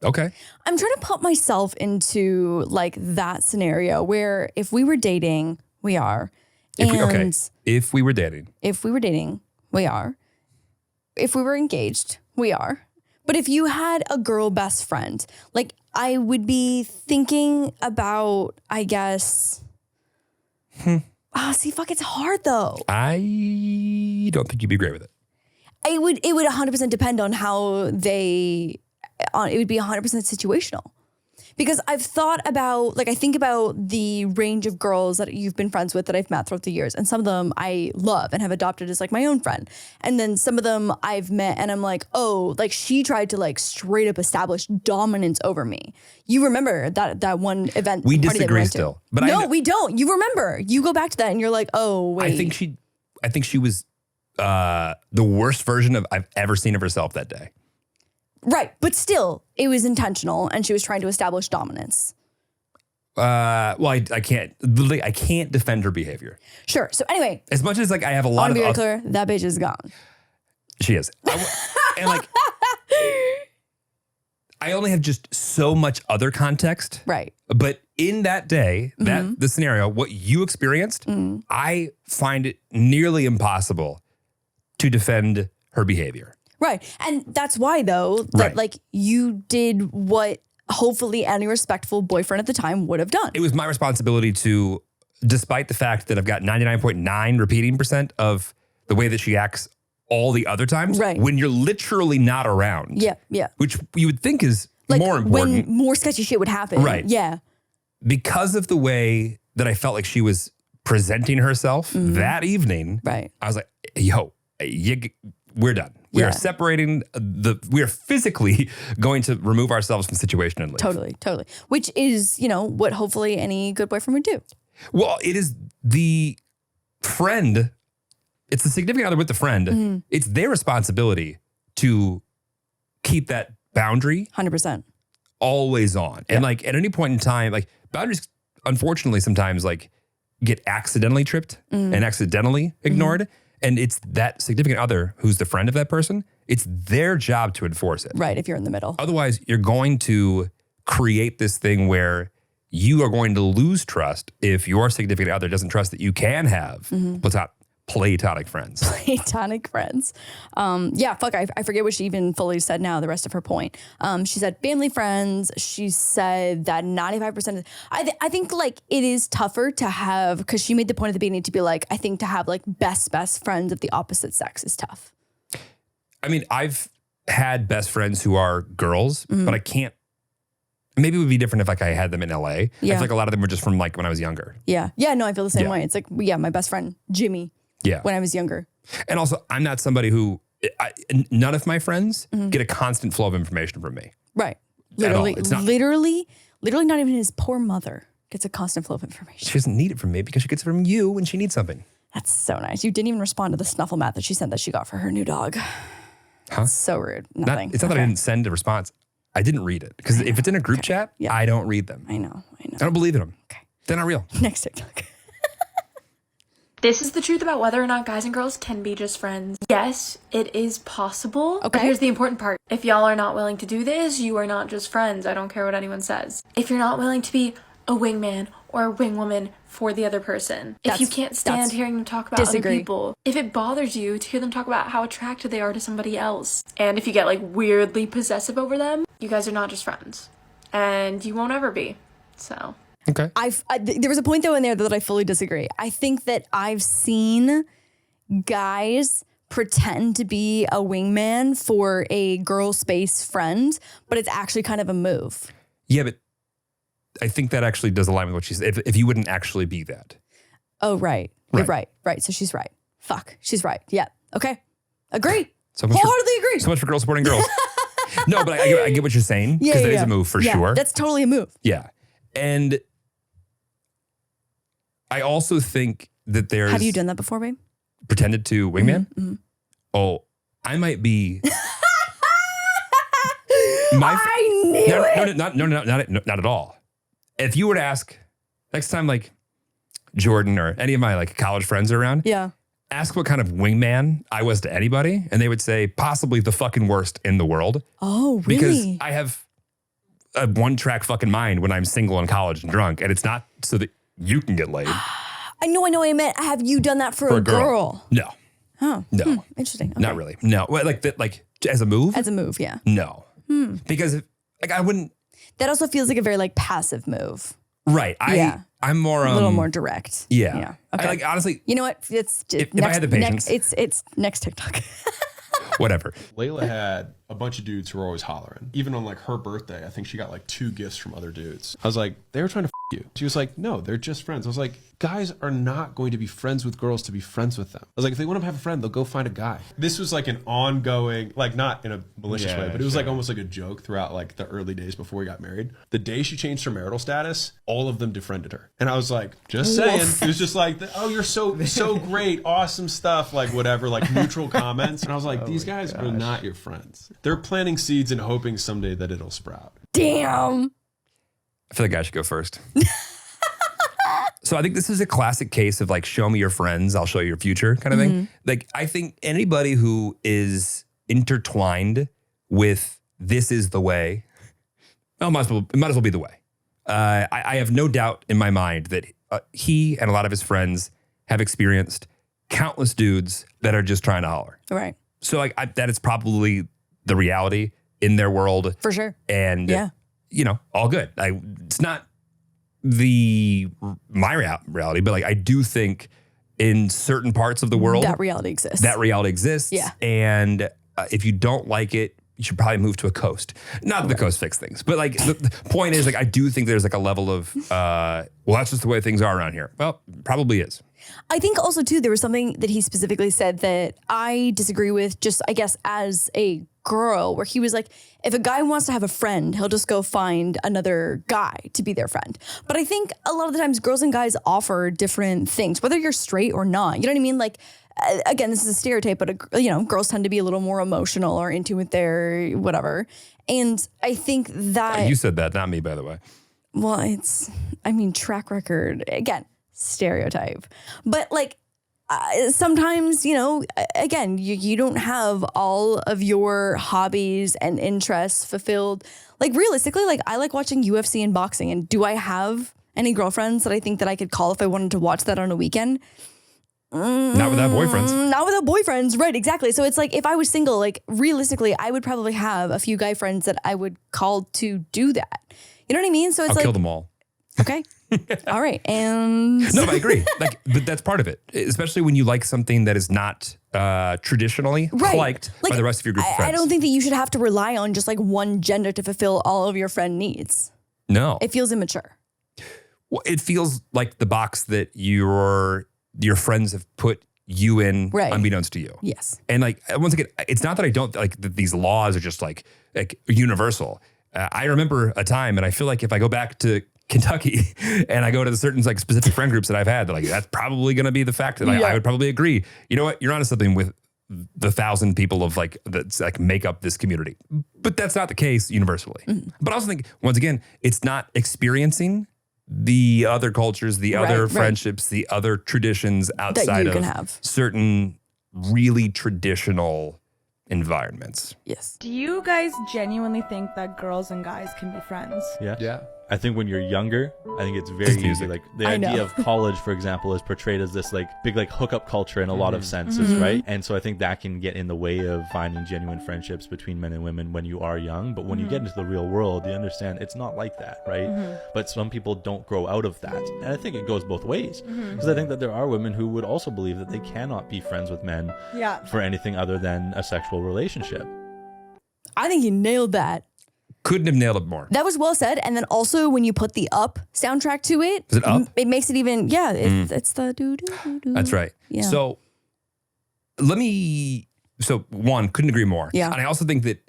Speaker 1: okay.
Speaker 2: I'm trying to put myself into like that scenario where if we were dating, we are.
Speaker 1: If we were dating.
Speaker 2: If we were dating, we are. If we were engaged, we are. But if you had a girl best friend, like I would be thinking about, I guess. It's hard though.
Speaker 1: I don't think you'd be great with it.
Speaker 2: It would 100% depend on how it would be 100% situational. Because I've thought about, like, I think about the range of girls that you've been friends with that I've met throughout the years. And some of them I love and have adopted as like my own friend. And then some of them I've met and I'm like, oh, like she tried to like straight up establish dominance over me. You remember that one event?
Speaker 1: We
Speaker 2: party that
Speaker 1: disagree
Speaker 2: went to.
Speaker 1: still. But
Speaker 2: no, we don't. You remember. You go back to that and you're like, oh, wait.
Speaker 1: I think she was the worst version of I've ever seen of herself that day.
Speaker 2: Right. But still, it was intentional and she was trying to establish dominance.
Speaker 1: Well, I can't defend her behavior.
Speaker 2: Sure. So anyway.
Speaker 1: As much as like I have a lot of...
Speaker 2: I want to be really clear, that bitch is gone.
Speaker 1: She is. And like... I only have just so much other context.
Speaker 2: Right.
Speaker 1: But in that day, the scenario, what you experienced, I find it nearly impossible to defend her behavior.
Speaker 2: Right. And that's why, though, that like you did what hopefully any respectful boyfriend at the time would have done.
Speaker 1: It was my responsibility to, despite the fact that I've got 99.9 repeating % of the way that she acts all the other times, when you're literally not around.
Speaker 2: Yeah, yeah.
Speaker 1: Which you would think is
Speaker 2: like
Speaker 1: more important.
Speaker 2: When more sketchy shit would happen.
Speaker 1: Right.
Speaker 2: Yeah.
Speaker 1: Because of the way that I felt like she was presenting herself that evening, I was like, yo, we're done. We are separating we are physically going to remove ourselves from the situation and leave.
Speaker 2: Totally. Which is, what hopefully any good boyfriend would do.
Speaker 1: Well, it is the friend. It's the significant other with the friend. It's their responsibility to keep that boundary
Speaker 2: 100%
Speaker 1: always on. And like at any point in time, like boundaries, unfortunately, sometimes like get accidentally tripped and accidentally ignored. And it's that significant other who's the friend of that person. It's their job to enforce it.
Speaker 2: Right, if you're in the middle.
Speaker 1: Otherwise, you're going to create this thing where you are going to lose trust if your significant other doesn't trust that you can have platonic friends.
Speaker 2: Platonic friends. I forget what she even fully said now, the rest of her point. She said family friends. She said that 95%. I think like it is tougher to have, because she made the point at the beginning to be like, I think to have like best friends of the opposite sex is tough.
Speaker 1: I mean, I've had best friends who are girls, but I can't. Maybe it would be different if like I had them in LA. I feel like a lot of them were just from like when I was younger.
Speaker 2: Yeah. No, I feel the same way. It's like, my best friend, Jimmy.
Speaker 1: Yeah.
Speaker 2: When I was younger.
Speaker 1: And also, I'm not somebody who, none of my friends get a constant flow of information from me.
Speaker 2: Right.
Speaker 1: Literally,
Speaker 2: literally not even his poor mother gets a constant flow of information.
Speaker 1: She doesn't need it from me because she gets it from you when she needs something.
Speaker 2: That's so nice. You didn't even respond to the snuffle mat that she sent that she got for her new dog. Huh? So rude. Nothing.
Speaker 1: It's not that I didn't send a response. I didn't read it. Because if it's in a group chat, I don't read them.
Speaker 2: I know.
Speaker 1: I don't believe in them.
Speaker 2: Okay.
Speaker 1: They're not real.
Speaker 2: Next TikTok.
Speaker 5: This is the truth about whether or not guys and girls can be just friends. Yes, it is possible. Okay. But here's the important part. If y'all are not willing to do this, you are not just friends. I don't care what anyone says. If you're not willing to be a wingman or a wingwoman for the other person, if you can't stand hearing them talk about other people, if it bothers you to hear them talk about how attracted they are to somebody else, and if you get like weirdly possessive over them, you guys are not just friends. And you won't ever be. So...
Speaker 1: Okay.
Speaker 2: There was a point though in there that I fully disagree. I think that I've seen guys pretend to be a wingman for a girl space friend, but it's actually kind of a move.
Speaker 1: Yeah, but I think that actually does align with what she said. If you wouldn't actually be that.
Speaker 2: Oh, right. You're right. So she's right. Fuck. She's right. Yeah. Okay. Agree. Wholeheartedly agree.
Speaker 1: So much for girls supporting girls. No, but I get what you're saying. Because that is a move for sure.
Speaker 2: That's totally a move.
Speaker 1: Yeah. And I also think that there's...
Speaker 2: Have you done that before, babe?
Speaker 1: Pretended to wingman? Oh, I might be...
Speaker 2: I knew it.
Speaker 1: Not at all. If you were to ask next time, like Jordan or any of my like college friends are around, ask what kind of wingman I was to anybody, and they would say possibly the fucking worst in the world.
Speaker 2: Oh, really?
Speaker 1: Because I have a one-track fucking mind when I'm single in college and drunk, and it's not so that you can get laid.
Speaker 2: I know. I meant, have you done that for a girl?
Speaker 1: No.
Speaker 2: Oh,
Speaker 1: no.
Speaker 2: Interesting. Okay.
Speaker 1: Not really. No. Like that. Like as a move.
Speaker 2: As a move, yeah.
Speaker 1: No. Because like I wouldn't.
Speaker 2: That also feels like a very like passive move.
Speaker 1: Right. I'm more
Speaker 2: a little more direct.
Speaker 1: Yeah.
Speaker 2: Okay.
Speaker 1: Like honestly,
Speaker 2: you know what? It's
Speaker 1: if I had the patience,
Speaker 2: it's next TikTok.
Speaker 1: Whatever.
Speaker 12: Layla had a bunch of dudes who were always hollering. Even on like her birthday, I think she got like 2 gifts from other dudes. I was like, they were trying to you. She was like, no, they're just friends. I was like, guys are not going to be friends with girls to be friends with them. I was like, if they want to have a friend, they'll go find a guy. This was like an ongoing, like not in a malicious way, but it was like almost like a joke throughout like the early days before we got married. The day she changed her marital status, all of them defriended her. And I was like, just saying. It was just like, oh, you're so great, awesome stuff, like whatever, like neutral comments. And I was like, these guys are not your friends. They're planting seeds and hoping someday that it'll sprout.
Speaker 2: Damn.
Speaker 1: I feel like I should go first. So I think this is a classic case of like, show me your friends, I'll show you your future kind of thing. Like, I think anybody who is intertwined with this is the way, well, it might as well be the way. I have no doubt in my mind that he and a lot of his friends have experienced countless dudes that are just trying to holler.
Speaker 2: Right.
Speaker 1: So like that is probably the reality in their world.
Speaker 2: For sure.
Speaker 1: And, you know, all good. It's not my reality, but like I do think in certain parts of the world
Speaker 2: that reality exists.
Speaker 1: Yeah. And if you don't like it, you should probably move to a coast. Not that the coast fix things, but like the point is like I do think there's like a level of well, that's just the way things are around here. Well, probably is.
Speaker 2: I think also too there was something that he specifically said that I disagree with, just I guess as a girl, where he was like, if a guy wants to have a friend, he'll just go find another guy to be their friend. But I think a lot of the times girls and guys offer different things, whether you're straight or not. You know what I mean? Like, again, this is a stereotype, but you know, girls tend to be a little more emotional or into with their whatever. And I think that
Speaker 1: you said that, not me, by the way.
Speaker 2: Well, track record again, stereotype, but like. Sometimes, you know, again, you don't have all of your hobbies and interests fulfilled. Like realistically, like I like watching UFC and boxing. And do I have any girlfriends that I think that I could call if I wanted to watch that on a weekend?
Speaker 1: Not without boyfriends.
Speaker 2: Not without boyfriends. Right, exactly. So it's like if I was single, like realistically, I would probably have a few guy friends that I would call to do that. You know what I mean? So it's
Speaker 1: I'll
Speaker 2: like
Speaker 1: kill them all.
Speaker 2: Okay. All right. And
Speaker 1: no, but I agree. Like, but that's part of it, especially when you like something that is not traditionally liked by the rest of your group of friends.
Speaker 2: I don't think that you should have to rely on just like one gender to fulfill all of your friend needs.
Speaker 1: No.
Speaker 2: It feels immature.
Speaker 1: Well, it feels like the box that your friends have put you in, unbeknownst to you.
Speaker 2: Yes.
Speaker 1: And like, once again, it's not that I don't like that these laws are just like universal. I remember a time, and I feel like if I go back to Kentucky and I go to the certain like specific friend groups that I've had, like that's probably going to be the fact that I would probably agree. You know what? You're onto something with the 1,000 people of like that's like make up this community, but that's not the case universally. But I also think once again, it's not experiencing the other cultures, the other friendships, the other traditions outside of certain really traditional environments.
Speaker 2: Yes.
Speaker 13: Do you guys genuinely think that girls and guys can be friends?
Speaker 14: Yeah. I think when you're younger, I think it's very easy. Like the idea of college, for example, is portrayed as this like big like hookup culture in a lot of senses, right? And so I think that can get in the way of finding genuine friendships between men and women when you are young. But when you get into the real world, you understand it's not like that, right? But some people don't grow out of that. And I think it goes both ways. Because I think that there are women who would also believe that they cannot be friends with men for anything other than a sexual relationship.
Speaker 2: I think you nailed that.
Speaker 1: Couldn't have nailed it more.
Speaker 2: That was well said. And then also when you put the Up soundtrack to it,
Speaker 1: is it Up?
Speaker 2: It makes it even, it's the do.
Speaker 1: That's right.
Speaker 2: Yeah.
Speaker 1: So one, couldn't agree more.
Speaker 2: Yeah.
Speaker 1: And I also think that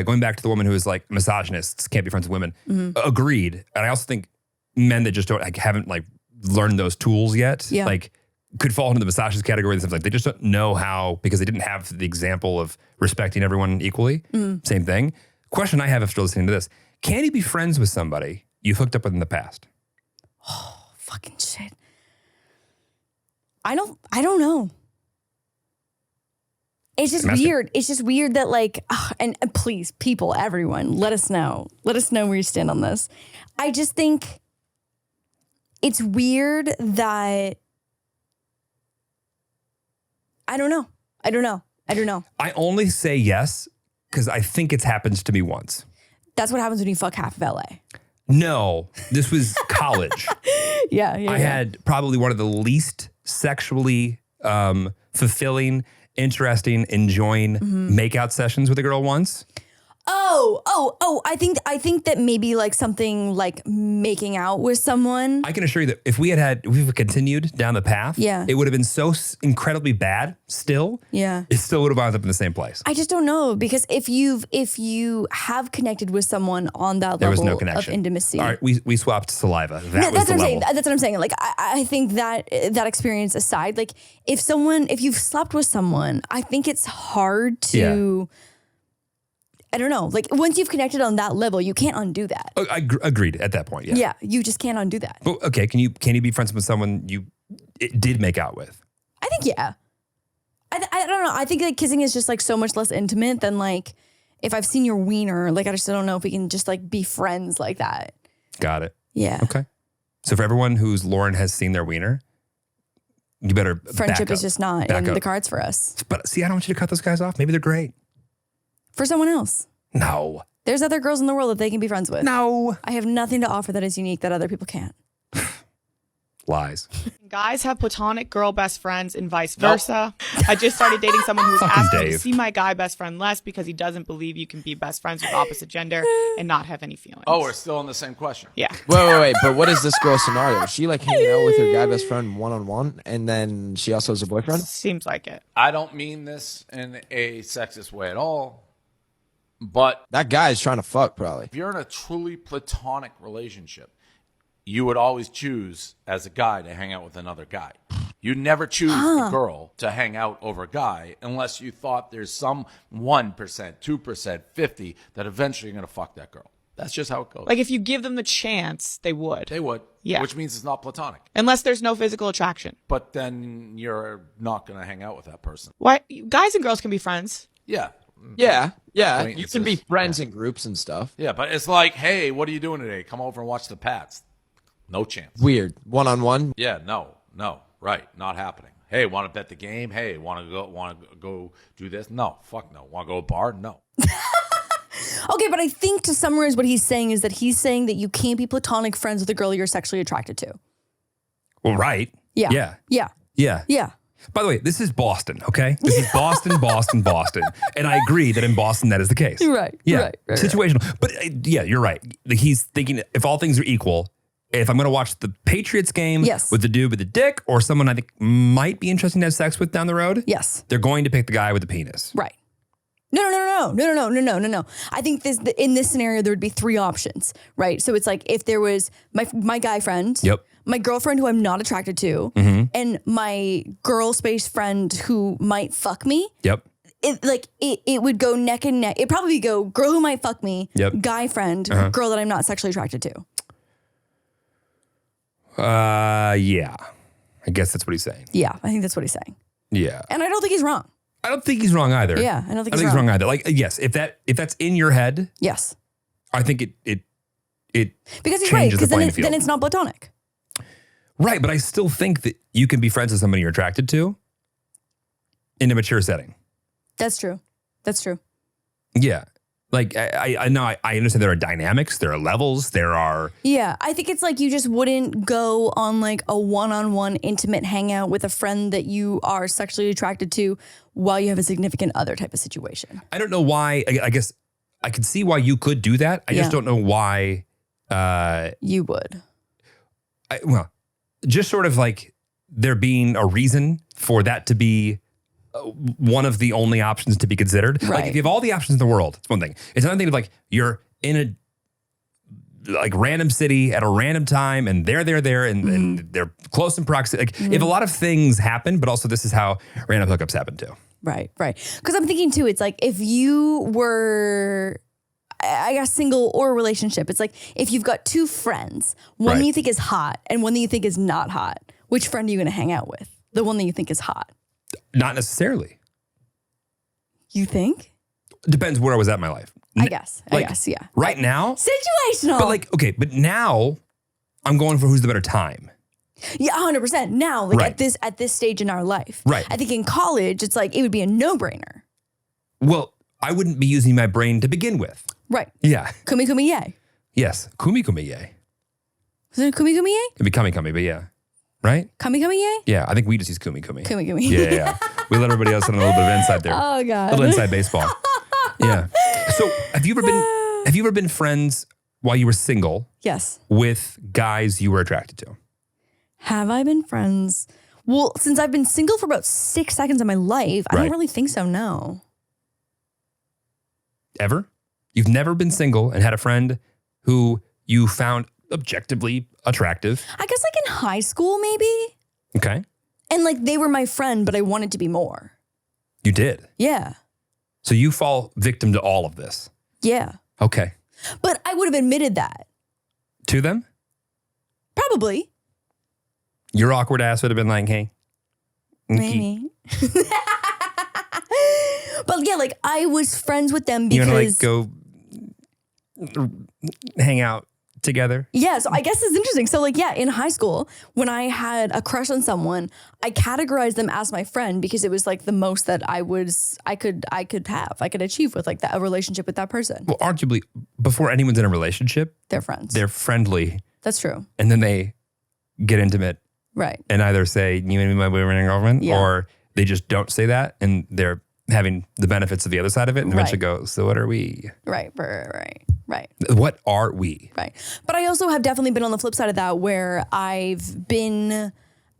Speaker 1: going back to the woman who is like misogynists can't be friends with women, agreed. And I also think men that just don't haven't like learned those tools yet, like could fall into the misogynist category. And stuff like they just don't know how, because they didn't have the example of respecting everyone equally. Same thing. question I have after listening to this: can you be friends with somebody you've hooked up with in the past?
Speaker 2: Oh, fucking shit. I don't know. It's just weird. It's just weird that like, and please, people, everyone, let us know. Let us know where you stand on this. I just think it's weird that, I don't know.
Speaker 1: I only say yes because I think it's happened to me once.
Speaker 2: That's what happens when you fuck half of LA.
Speaker 1: No, this was college.
Speaker 2: Yeah.
Speaker 1: I had probably one of the least sexually fulfilling, interesting, enjoying makeout sessions with a girl once.
Speaker 2: Oh, I think that maybe like something like making out with someone.
Speaker 1: I can assure you that if we had continued down the path, it would have been so incredibly bad still.
Speaker 2: Yeah.
Speaker 1: It still would have wound up in the same place.
Speaker 2: I just don't know, because if you have connected with someone on that
Speaker 1: There was
Speaker 2: level
Speaker 1: no connection.
Speaker 2: of intimacy.
Speaker 1: All right, we swapped saliva.
Speaker 2: That's what I'm saying. That's what I'm saying. Like I think that experience aside, like if you've slept with someone, I think it's hard to I don't know. Like once you've connected on that level, you can't undo that.
Speaker 1: I agreed at that point.
Speaker 2: Yeah, you just can't undo that.
Speaker 1: But okay, can you be friends with someone you did make out with?
Speaker 2: I think yeah. I don't know. I think like kissing is just like so much less intimate than like if I've seen your wiener. Like I just don't know if we can just like be friends like that.
Speaker 1: Got it.
Speaker 2: Yeah.
Speaker 1: Okay. So for everyone whose Lauren has seen their wiener, you better
Speaker 2: friendship is just not in the cards for us.
Speaker 1: But see, I don't want you to cut those guys off. Maybe they're great.
Speaker 2: For someone else.
Speaker 1: No.
Speaker 2: There's other girls in the world that they can be friends with.
Speaker 1: No.
Speaker 2: I have nothing to offer that is unique that other people can't.
Speaker 1: Lies.
Speaker 13: Guys have platonic girl best friends and vice versa. I just started dating someone who was asking me to see my guy best friend less because he doesn't believe you can be best friends with opposite gender and not have any feelings.
Speaker 15: Oh, we're still on the same question.
Speaker 13: Yeah.
Speaker 16: Wait. But what is this girl's scenario? Is she like hanging out with her guy best friend one-on-one and then she also has a boyfriend?
Speaker 13: Seems like it.
Speaker 15: I don't mean this in a sexist way at all, but
Speaker 16: that guy is trying to fuck probably.
Speaker 15: If you're in a truly platonic relationship, you would always choose as a guy to hang out with another guy. You never choose a girl to hang out over a guy unless you thought there's some 1%, 2%, 50 that eventually you're going to fuck that girl. That's just how it goes.
Speaker 13: Like if you give them the chance, they would.
Speaker 15: They would.
Speaker 13: Yeah.
Speaker 15: Which means it's not platonic.
Speaker 13: Unless there's no physical attraction.
Speaker 15: But then you're not going to hang out with that person.
Speaker 13: Why? Guys and girls can be friends.
Speaker 15: Yeah.
Speaker 16: Yeah. You can be friends in groups and stuff.
Speaker 15: Yeah, but it's like, hey, what are you doing today? Come over and watch the Pats. No chance.
Speaker 16: Weird. One-on-one?
Speaker 15: Yeah, no. Right. Not happening. Hey, want to bet the game? Hey, want to go do this? No. Fuck no. Want to go to a bar? No.
Speaker 2: Okay, but I think to summarize what he's saying is that he's saying that you can't be platonic friends with a girl you're sexually attracted to.
Speaker 1: Well, right.
Speaker 2: Yeah.
Speaker 1: By the way, this is Boston, okay? This is Boston. And I agree that in Boston that is the case.
Speaker 2: Right.
Speaker 1: Yeah.
Speaker 2: Right.
Speaker 1: Situational. But yeah, you're right. He's thinking if all things are equal, if I'm going to watch the Patriots game with the dude with the dick or someone I think might be interesting to have sex with down the road, they're going to pick the guy with the penis.
Speaker 2: Right. No. I think in this scenario, there would be three options, right? So it's like if there was my guy friend, my girlfriend who I'm not attracted to, and my girl space friend who might fuck me. It would go neck and neck. It'd probably go girl who might fuck me, guy friend, girl that I'm not sexually attracted to.
Speaker 1: Yeah. I guess that's what he's saying.
Speaker 2: Yeah, I think that's what he's saying.
Speaker 1: Yeah.
Speaker 2: And I don't think he's wrong.
Speaker 1: I don't think he's wrong either.
Speaker 2: Yeah, I don't think
Speaker 1: he's wrong either. Like, yes, if that's in your head,
Speaker 2: yes,
Speaker 1: I think it
Speaker 2: because he's right, because then it's not platonic.
Speaker 1: Right, but I still think that you can be friends with somebody you're attracted to in a mature setting.
Speaker 2: That's true.
Speaker 1: Yeah. Like, I know, I understand there are dynamics, there are levels, there are...
Speaker 2: Yeah, I think it's like you just wouldn't go on like a one-on-one intimate hangout with a friend that you are sexually attracted to while you have a significant other type of situation.
Speaker 1: I don't know why, I guess I can see why you could do that. I just don't know why...
Speaker 2: you would.
Speaker 1: Well, just sort of like there being a reason for that to be... one of the only options to be considered.
Speaker 2: Right.
Speaker 1: Like if you have all the options in the world, it's one thing. It's another thing of like you're in a like random city at a random time and they're there and they're close in proximity. Like if a lot of things happen, but also this is how random hookups happen too.
Speaker 2: Right. Because I'm thinking too, it's like if you were, I guess single or relationship. It's like if you've got two friends, one that you think is hot and one that you think is not hot, which friend are you going to hang out with? The one that you think is hot.
Speaker 1: Not necessarily.
Speaker 2: You think?
Speaker 1: Depends where I was at in my life.
Speaker 2: I guess, yeah.
Speaker 1: Right now?
Speaker 2: Situational.
Speaker 1: But like, okay, but now I'm going for who's the better time.
Speaker 2: Yeah, 100%. Now, like at this stage in our life.
Speaker 1: Right.
Speaker 2: I think in college, it's like, it would be a no-brainer.
Speaker 1: Well, I wouldn't be using my brain to begin with.
Speaker 2: Right.
Speaker 1: Yeah.
Speaker 2: Kumi kumi yay.
Speaker 1: Yes. Kumi kumi yay.
Speaker 2: Is it kumi kumi yay?
Speaker 1: It'd be kumi kumi, but yeah. Right?
Speaker 2: Kumi kumi yay?
Speaker 1: Yeah, I think we just use kumi kumi.
Speaker 2: Kumi kumi.
Speaker 1: Yeah. We let everybody else in a little bit of inside there.
Speaker 2: Oh, God.
Speaker 1: A little inside baseball. Yeah. So have you ever been friends while you were single?
Speaker 2: Yes.
Speaker 1: With guys you were attracted to?
Speaker 2: Have I been friends? Well, since I've been single for about 6 seconds of my life, I don't really think so, no.
Speaker 1: Ever? You've never been single and had a friend who you found objectively attractive?
Speaker 2: I guess like in high school, maybe.
Speaker 1: Okay.
Speaker 2: And like they were my friend, but I wanted to be more.
Speaker 1: You did?
Speaker 2: Yeah.
Speaker 1: So you fall victim to all of this?
Speaker 2: Yeah.
Speaker 1: Okay.
Speaker 2: But I would have admitted that.
Speaker 1: To them?
Speaker 2: Probably.
Speaker 1: Your awkward ass would have been like, hey.
Speaker 2: Maybe. But yeah, like I was friends with them because...
Speaker 1: You want to like go hang out together?
Speaker 2: Yeah, so I guess it's interesting. So like, yeah, in high school, when I had a crush on someone, I categorized them as my friend because it was like the most that I could achieve with like a relationship with that person.
Speaker 1: Well, arguably, before anyone's in a relationship,
Speaker 2: they're friends.
Speaker 1: They're friendly.
Speaker 2: That's true.
Speaker 1: And then they get intimate.
Speaker 2: Right.
Speaker 1: And either say, you and me, my boyfriend and girlfriend,
Speaker 2: Yeah.
Speaker 1: or they just don't say that and they're having the benefits of the other side of it and eventually go, so what are we?
Speaker 2: Right.
Speaker 1: What are we?
Speaker 2: Right. But I also have definitely been on the flip side of that where I've been,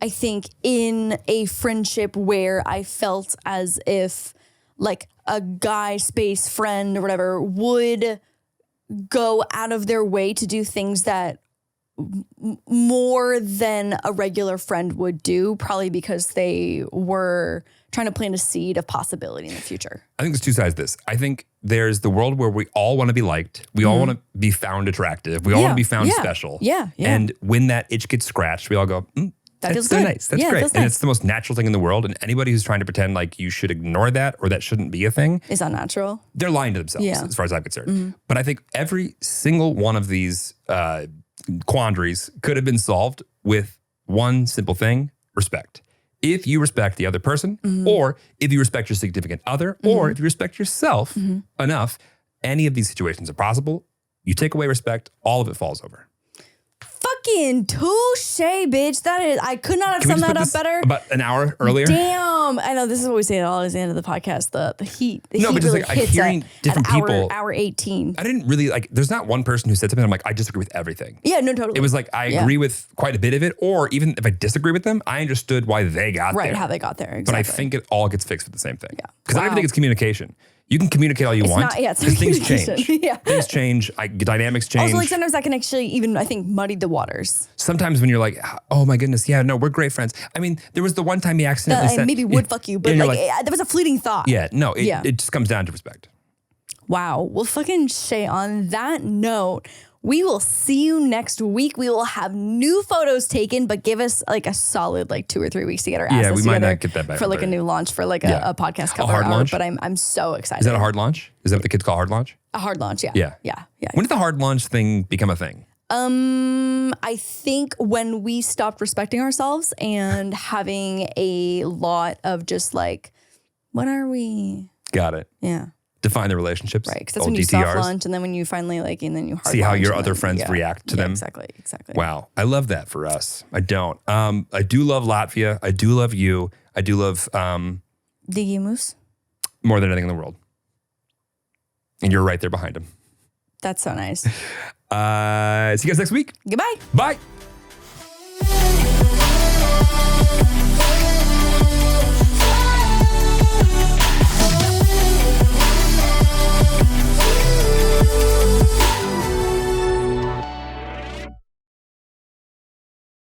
Speaker 2: I think, in a friendship where I felt as if like a guy space friend or whatever would go out of their way to do things that more than a regular friend would do, probably because they were trying to plant a seed of possibility in the future.
Speaker 1: I think there's two sides to this. I think there's the world where we all want to be liked. We all want to be found attractive. We all want to be found special.
Speaker 2: Yeah.
Speaker 1: And when that itch gets scratched, we all go,
Speaker 2: that feels
Speaker 1: so
Speaker 2: good.
Speaker 1: nice. That's
Speaker 2: Yeah, it
Speaker 1: great.
Speaker 2: feels
Speaker 1: And
Speaker 2: nice.
Speaker 1: it's the most natural thing in the world. And anybody who's trying to pretend like you should ignore that or that shouldn't be a thing,
Speaker 2: Is that natural?
Speaker 1: they're lying to themselves
Speaker 2: Yeah.
Speaker 1: as far as I'm concerned.
Speaker 2: Mhm.
Speaker 1: But I think every single one of these quandaries could have been solved with one simple thing: respect. If you respect the other person, or if you respect your significant other, or if you respect yourself enough, any of these situations are possible. You take away respect, all of it falls over.
Speaker 2: Fucking touche, bitch. That is, I could not have
Speaker 1: Can we
Speaker 2: summed
Speaker 1: just
Speaker 2: that
Speaker 1: put
Speaker 2: up
Speaker 1: this
Speaker 2: better.
Speaker 1: about an hour earlier?
Speaker 2: Damn. I know this is what we say always at the end of the podcast. The heat. The
Speaker 1: No,
Speaker 2: heat
Speaker 1: but just
Speaker 2: really
Speaker 1: like
Speaker 2: hits
Speaker 1: hearing different people.
Speaker 2: Hour 18.
Speaker 1: I didn't really like, there's not one person who said something, I'm like, I disagree with everything.
Speaker 2: Yeah, no, totally.
Speaker 1: It was like, I agree with quite a bit of it, or even if I disagree with them, I understood why they got there.
Speaker 2: Right, how they got there. Exactly.
Speaker 1: But I think it all gets fixed with the same thing. Yeah. Because I
Speaker 2: Wow.
Speaker 1: even think it's communication. You can communicate all you
Speaker 2: It's
Speaker 1: want.
Speaker 2: not- yeah, it's
Speaker 1: because
Speaker 2: not
Speaker 1: things
Speaker 2: communication.
Speaker 1: change.
Speaker 2: Yeah.
Speaker 1: Things change. Dynamics change.
Speaker 2: Also, like sometimes that can actually even, I think, muddy the waters.
Speaker 1: Sometimes when you're like, oh my goodness, yeah, no, we're great friends. I mean, there was the one time he accidentally
Speaker 2: That I
Speaker 1: said,
Speaker 2: maybe would fuck you, but
Speaker 1: and you're
Speaker 2: like, that was a fleeting thought.
Speaker 1: yeah, no,
Speaker 2: Yeah.
Speaker 1: it just comes down to respect.
Speaker 2: Wow. Well, fucking Shay, on that note, we will see you next week. We will have new photos taken, but give us like a solid like 2 or 3 weeks to get our
Speaker 1: Yeah,
Speaker 2: asses
Speaker 1: we might
Speaker 2: together
Speaker 1: not get that back
Speaker 2: for like a
Speaker 1: there.
Speaker 2: new launch for like
Speaker 1: Yeah.
Speaker 2: a podcast
Speaker 1: A
Speaker 2: cover
Speaker 1: hard
Speaker 2: art,
Speaker 1: launch?
Speaker 2: but I'm so excited.
Speaker 1: Is that a hard launch? Is that what the kids call hard launch?
Speaker 2: A hard launch, yeah.
Speaker 1: Yeah.
Speaker 2: Yeah.
Speaker 1: When did the hard launch thing become a thing?
Speaker 2: I think when we stopped respecting ourselves and having a lot of just like, what are we?
Speaker 1: Got it.
Speaker 2: Yeah.
Speaker 1: Define the relationships.
Speaker 2: Right. Because that's
Speaker 1: old
Speaker 2: when you soft
Speaker 1: DTRs.
Speaker 2: launch and then when you finally like, and then you hard
Speaker 1: See how
Speaker 2: launch
Speaker 1: your
Speaker 2: and
Speaker 1: other
Speaker 2: then-
Speaker 1: friends
Speaker 2: yeah.
Speaker 1: react to
Speaker 2: Yeah,
Speaker 1: them.
Speaker 2: Exactly.
Speaker 1: Wow. I love that for us. I don't. I do love Latvia. I do love you. I do love
Speaker 2: Digi Moose.
Speaker 1: more than anything in the world. And you're right there behind him.
Speaker 2: That's so nice.
Speaker 1: See you guys next week.
Speaker 2: Goodbye.
Speaker 1: Bye.